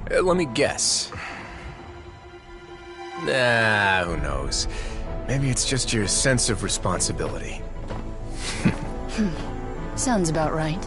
Let me guess. Nah, who knows? Maybe it's just your sense of responsibility. Sounds about right.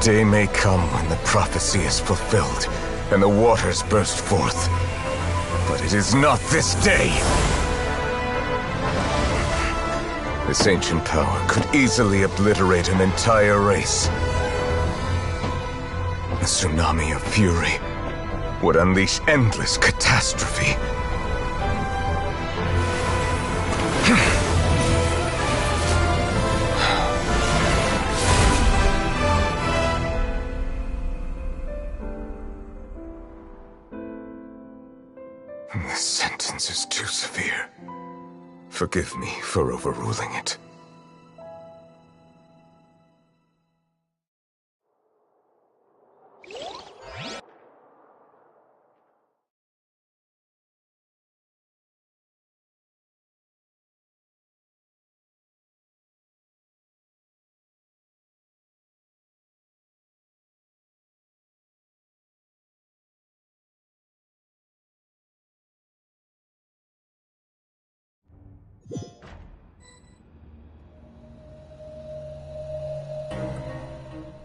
Day may come when the prophecy is fulfilled, and the waters burst forth. But it is not this day! This ancient power could easily obliterate an entire race. A tsunami of fury would unleash endless catastrophe. This sentence is too severe. Forgive me for overruling it.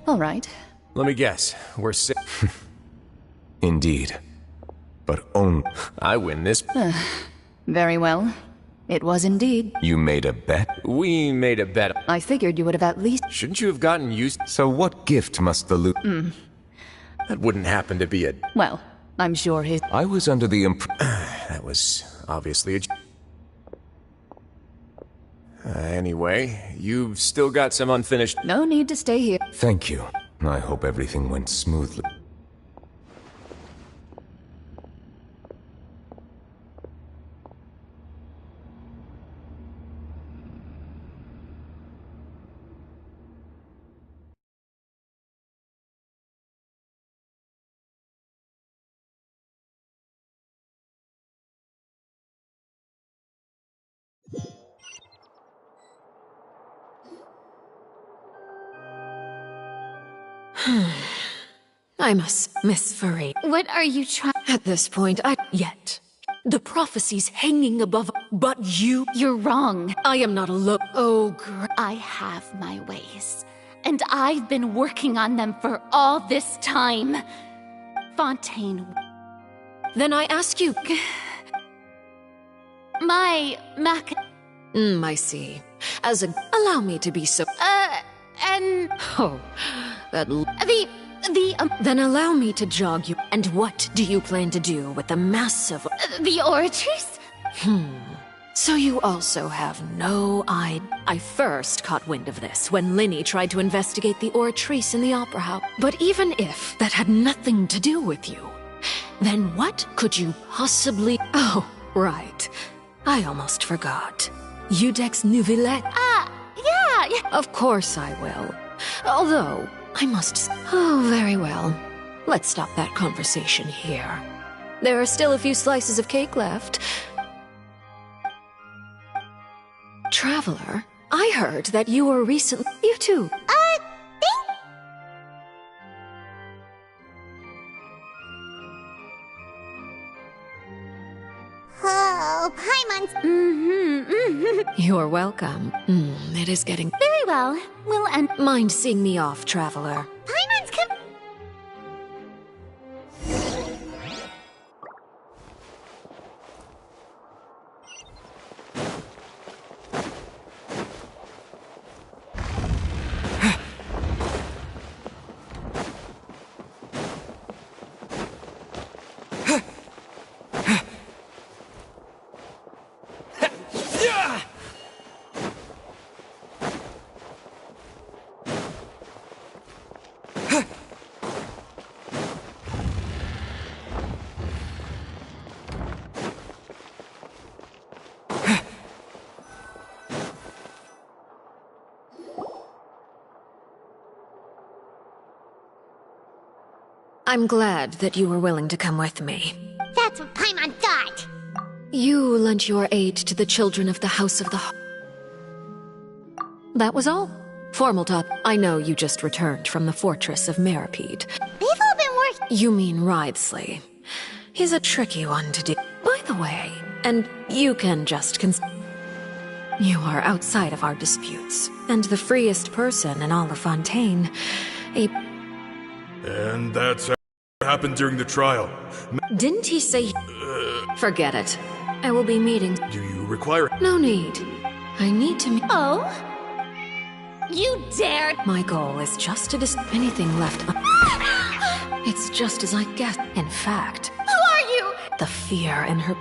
All right. Let me guess. We're Indeed. But only... I win this. Very well. It was indeed. You made a bet? We made a bet. I figured you would have at least... Shouldn't you have gotten used... So what gift must the loot... That wouldn't happen to be a... Well, I'm sure his... I was under the That was obviously a... Anyway, you've still got some unfinished... No need to stay here. Thank you. I hope everything went smoothly. I must, Miss Furry. What are you trying? At this point, yet. The prophecy's hanging above, but you... You're wrong. I am not alone. Oh, I have my ways, and I've been working on them for all this time. Fontaine... Then I ask you... My Mac... I see. Allow me to be so... and... Oh, that... Then allow me to jog you. And what do you plan to do with the massive... The Oratrice? So you also have no idea. I first caught wind of this when Linny tried to investigate the Oratrice in the Opera House. But even if that had nothing to do with you, then what could you possibly... Oh, right. I almost forgot. Udex Nouvillette. Yeah. Of course I will. Although, I must... Oh, very well. Let's stop that conversation here. There are still a few slices of cake left. Traveler, I heard that you were recently... You too. Oh, Paimon. You're welcome. It is getting... Very well. We'll end... Mind seeing me off, Traveler? Paimon's come... I'm glad that you were willing to come with me. That's what Paimon thought. You lent your aid to the children of the House of the... That was all. Formal top, I know you just returned from the fortress of Meripede. We've all been working... You mean Wriothesley. He's a tricky one to do. By the way, and you can just you are outside of our disputes, and the freest person in all of Fontaine. And that's what happened during the trial. Didn't he say... Forget it. I will be meeting... Do you require... No need. I need to meet... Oh? You dared... My goal is just to anything left... It's just as I guessed. In fact... Who are you? The fear in her...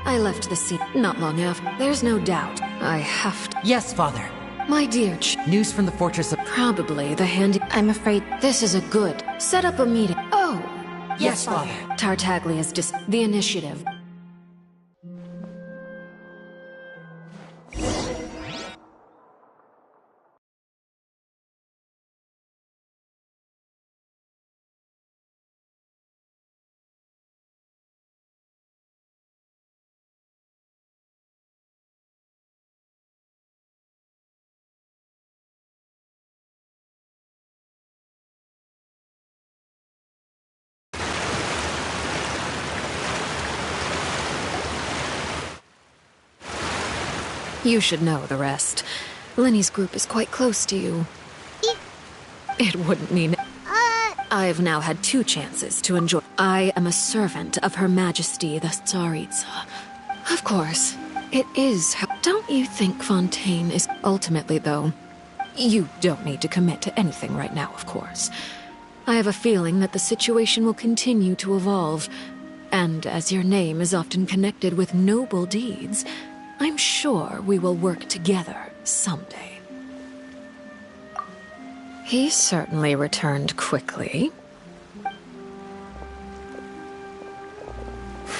I left the scene not long after. There's no doubt. I have to... Yes, Father. My dear News from the fortress of... Probably the handy... I'm afraid this is a good... Set up a meeting. Oh! Yes, Father. Tartaglia's the initiative. You should know the rest. Linny's group is quite close to you. It wouldn't mean... I've now had 2 chances to enjoy... I am a servant of Her Majesty the Tsaritsa. Of course, it is... Don't you think Fontaine is... Ultimately, though, you don't need to commit to anything right now, of course. I have a feeling that the situation will continue to evolve. And as your name is often connected with noble deeds... I'm sure we will work together someday. He certainly returned quickly.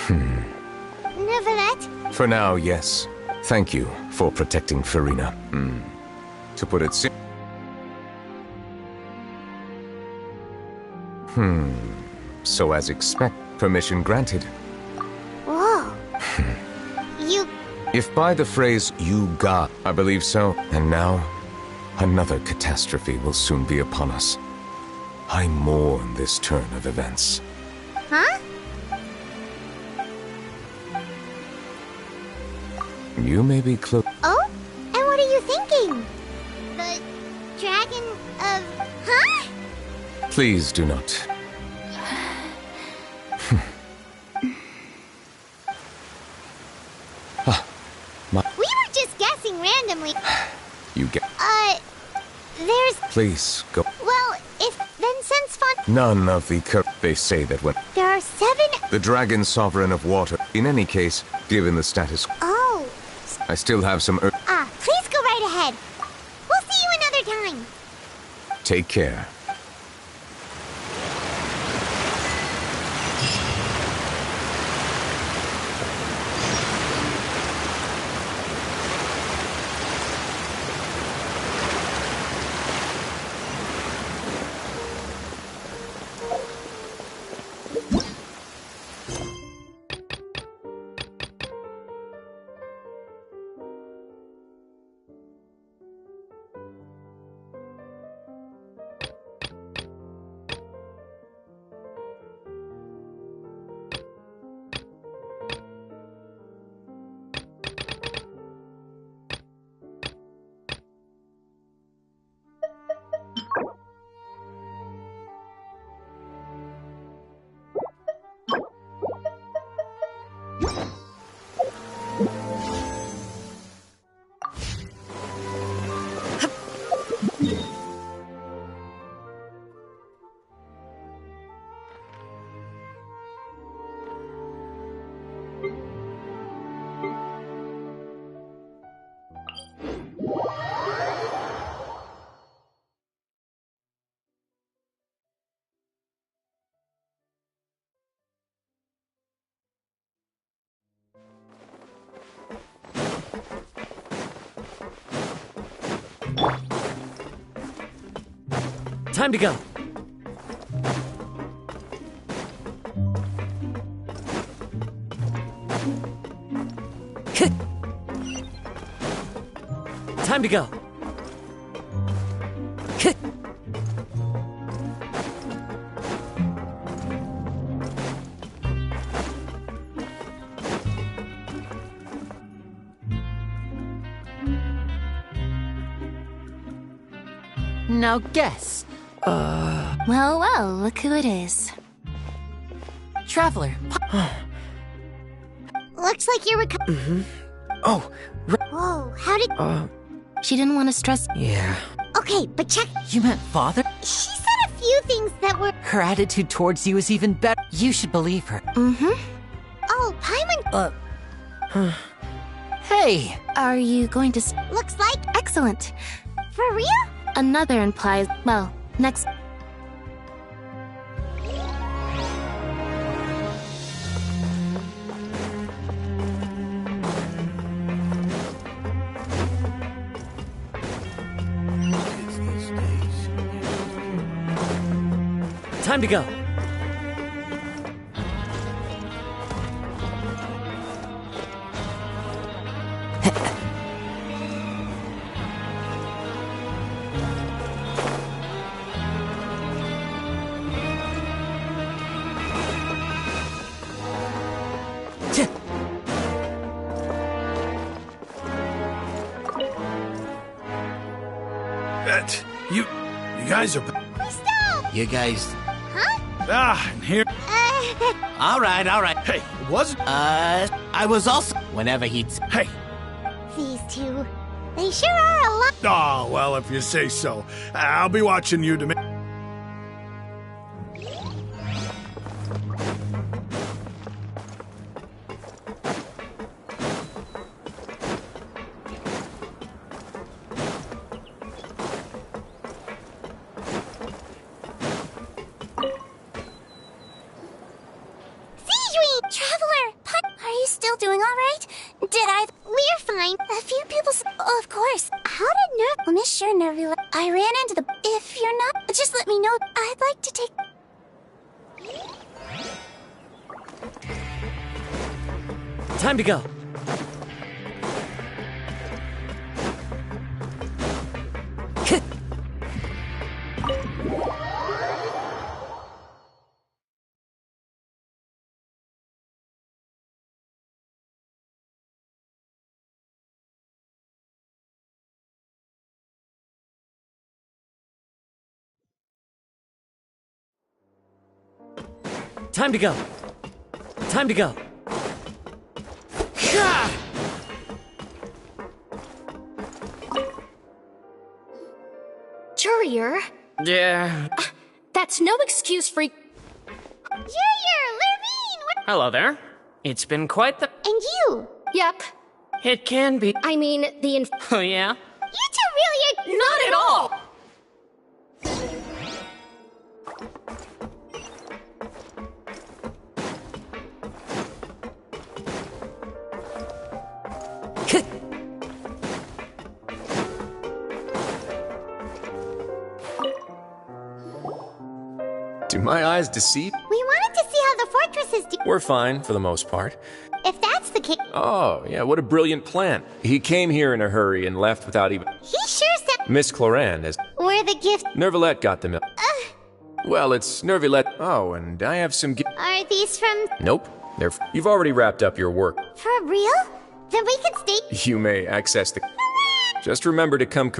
Nevertheless, For now, yes. Thank you for protecting Farina. To put it So as expect, permission granted. whoa. You... If by the phrase, you got, I believe so. And now, another catastrophe will soon be upon us. I mourn this turn of events. Huh? You may be close. Oh? And what are you thinking? The dragon of... Huh? Please do not. We were just guessing randomly. You get. There's... Please go. Well, if... Then since Font... None of the they say that when There are 7... the dragon sovereign of water. In any case, given the status, Oh. I still have some. Please go right ahead. We'll see you another time. Take care. Time to go. Time to go. Now guess. Well, well, look who it is. Traveler. Looks like you're Oh, Whoa, how did... She didn't want to stress... yeah. Okay, but check... You meant father? She said a few things that were... Her attitude towards you is even better. You should believe her. Oh, Paimon... Hey! Are you going to... Looks like... Excellent. For real? Another implies... Well, next... Time to go. You guys are... You guys... and here... All right. Hey, was... I was also... Whenever he'd... Hey. These two. They sure are a lot... Oh, well, if you say so. I'll be watching you to make... Traveler, are you still doing alright? We're fine. A few people of course. How did Miss Sure Nervula... I ran into the... If you're not... Just let me know. I'd like to take... Time to go. Time to go. Time to go. Jurier, Yeah. that's no excuse for... Junior, Lurvine, Hello there. It's been quite the... And you? Yep. It can be... I mean, the Oh, yeah? You two really are... Not at all! Do my eyes deceive? We wanted to see how the fortresses do... We're fine, for the most part. If that's the case... Oh, yeah, what a brilliant plan. He came here in a hurry and left without even... He sure said... Miss Cloran has... We're the gift... Nervilette got them. Well, it's Nervilette... Oh, and I have some... Are these from... Nope. You've already wrapped up your work. For real? Then we can stay... You may access the... Just remember to come...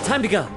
Time to go.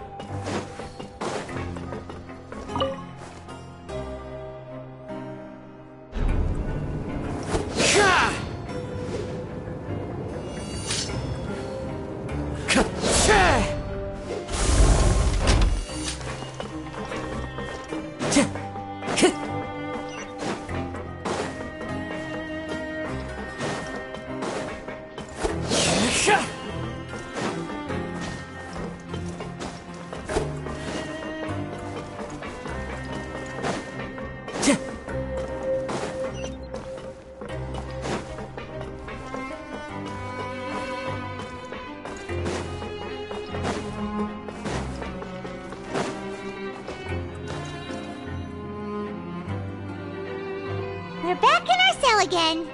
We're back in our cell again.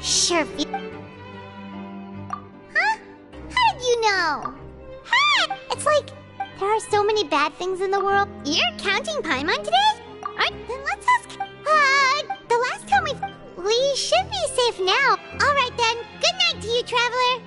Sure. Huh? How did you know? Hey! It's like there are so many bad things in the world. You're counting Paimon today? Then let's ask. The last time we should be safe now. All right then. Good night to you, traveler.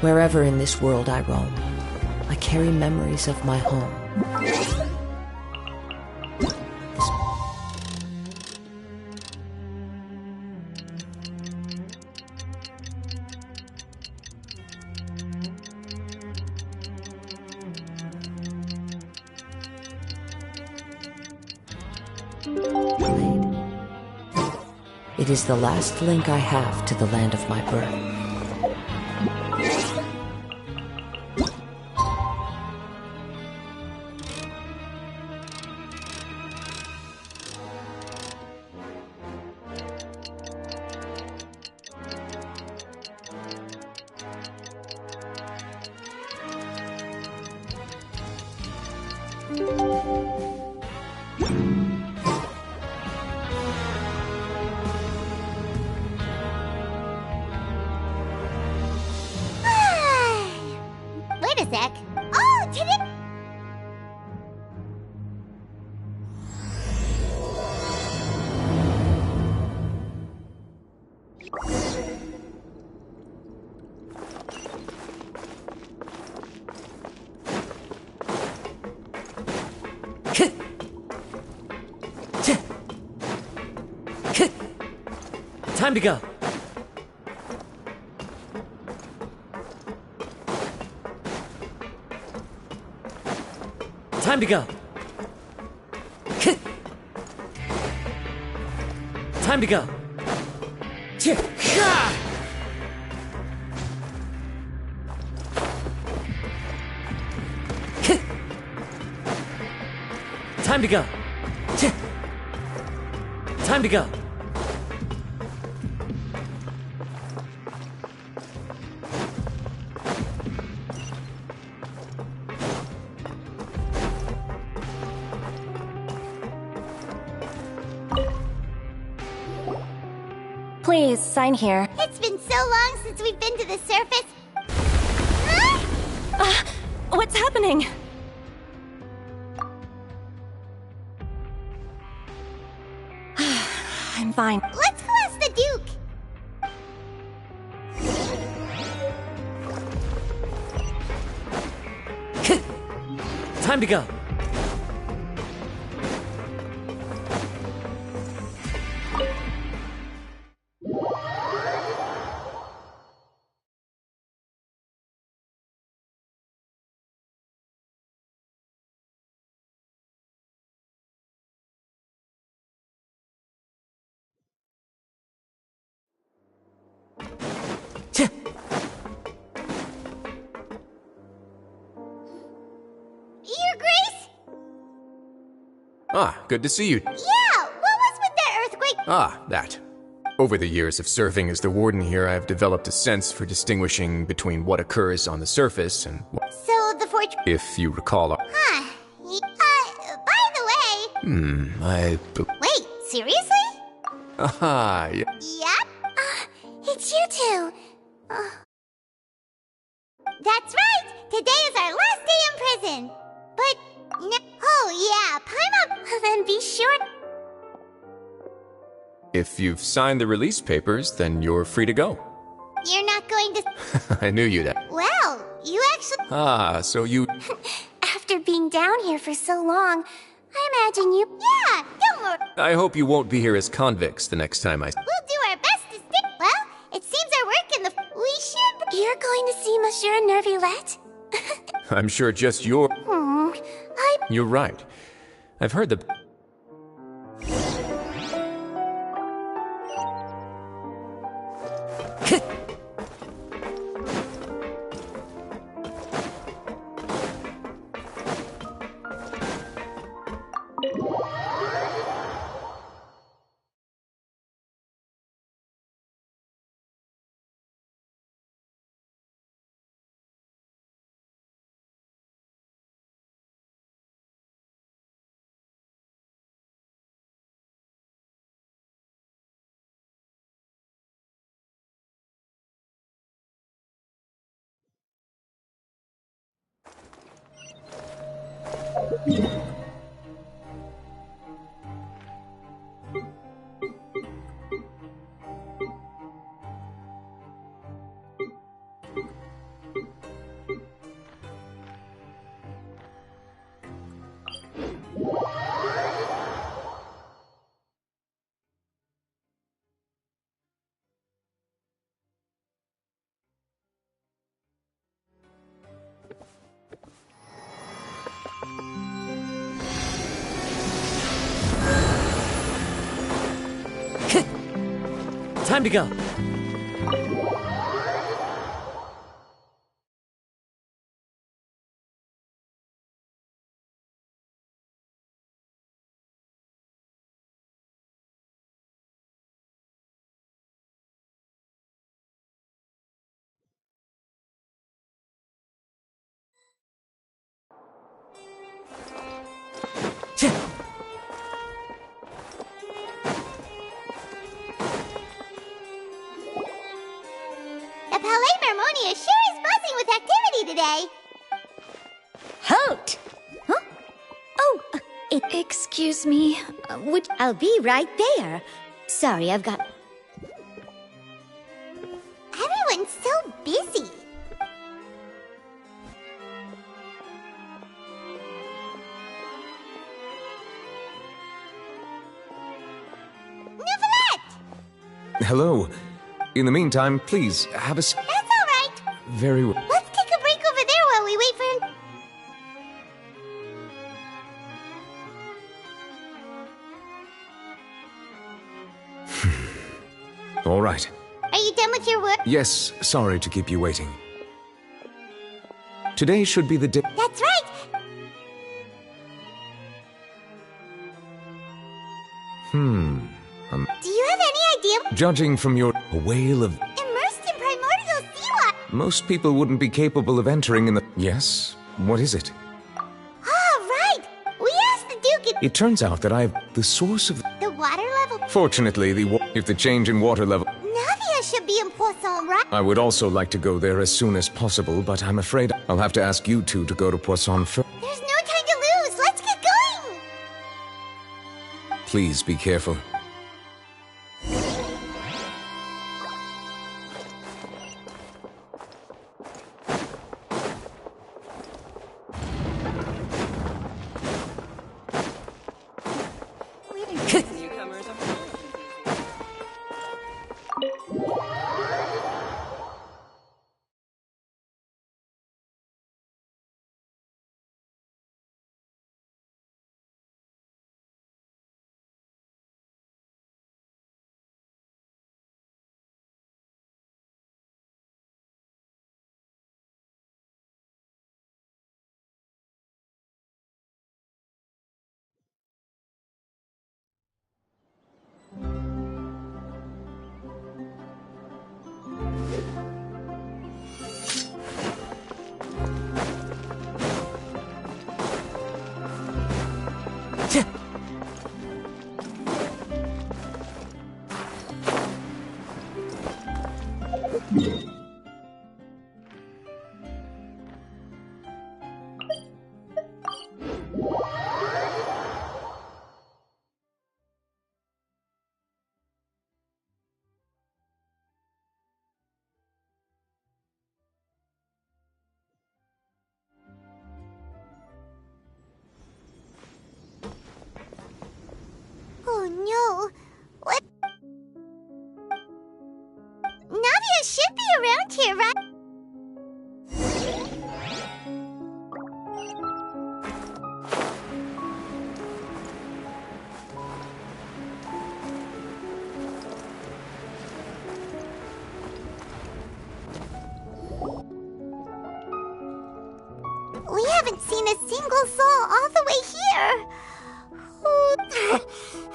Wherever in this world I roam, I carry memories of my home. It is the last link I have to the land of my birth. Wait a sec. Oh, did it? Time to go. Time to go. Time to go. Time to go. Time to go. Please, sign here. It's been so long since we've been to the surface. What's happening? I'm fine. Let's go ask the Duke. Time to go. Your Grace? Ah, good to see you. Yeah, what was with that earthquake? Ah, that. Over the years of serving as the warden here, I have developed a sense for distinguishing between what occurs on the surface and what... So the fortress... If you recall... Huh. By the way... Wait, seriously? Ah, yeah. Yep. It's you two. That's right! Today is our last day in prison! But... oh yeah, Paimon... Then be sure... If you've signed the release papers, then you're free to go. You're not going to... I knew you'd... Well, you actually... Ah, so you... After being down here for so long, I imagine you... Yeah, don't worry. I hope you won't be here as convicts the next time I... We'll do our best to stick... Well, it seems our work in the... We should... You're going to see Monsieur Nervulette? I'm sure just your... You're right. I've heard the... time to go. The Palais Mermonia sure is buzzing with activity today. Halt! Huh? Oh, excuse me. I'll be right there. Sorry, I've got... Everyone's so busy. Hello. In the meantime, please, have a... That's all right. Very well. Let's take a break over there while we wait for him. All right. Are you done with your work? Yes, sorry to keep you waiting. Today should be the day... That's right. Do you have any idea? Judging from your... A whale of... Immersed in primordial sea water. Most people wouldn't be capable of entering in the... Yes? What is it? Ah, right. We asked the Duke It turns out that I've... The source of... the water level. Fortunately, if the change in water level... Navia should be in Poisson, right? I would also like to go there as soon as possible, but I'm afraid I'll have to ask you two to go to Poisson first. There's no time to lose. Let's get going. Please be careful. Oh no. What? Navia should be around here, right? We haven't seen a single soul all the way here.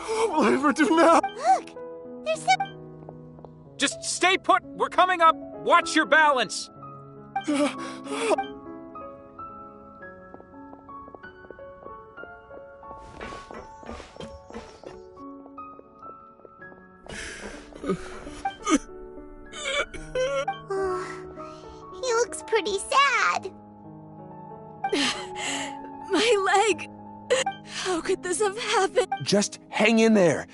What will I ever do now? Look, there's some... Just stay put! We're coming up! Watch your balance! Oh, he looks pretty sad. My leg! How could this have happened? Just hang in there.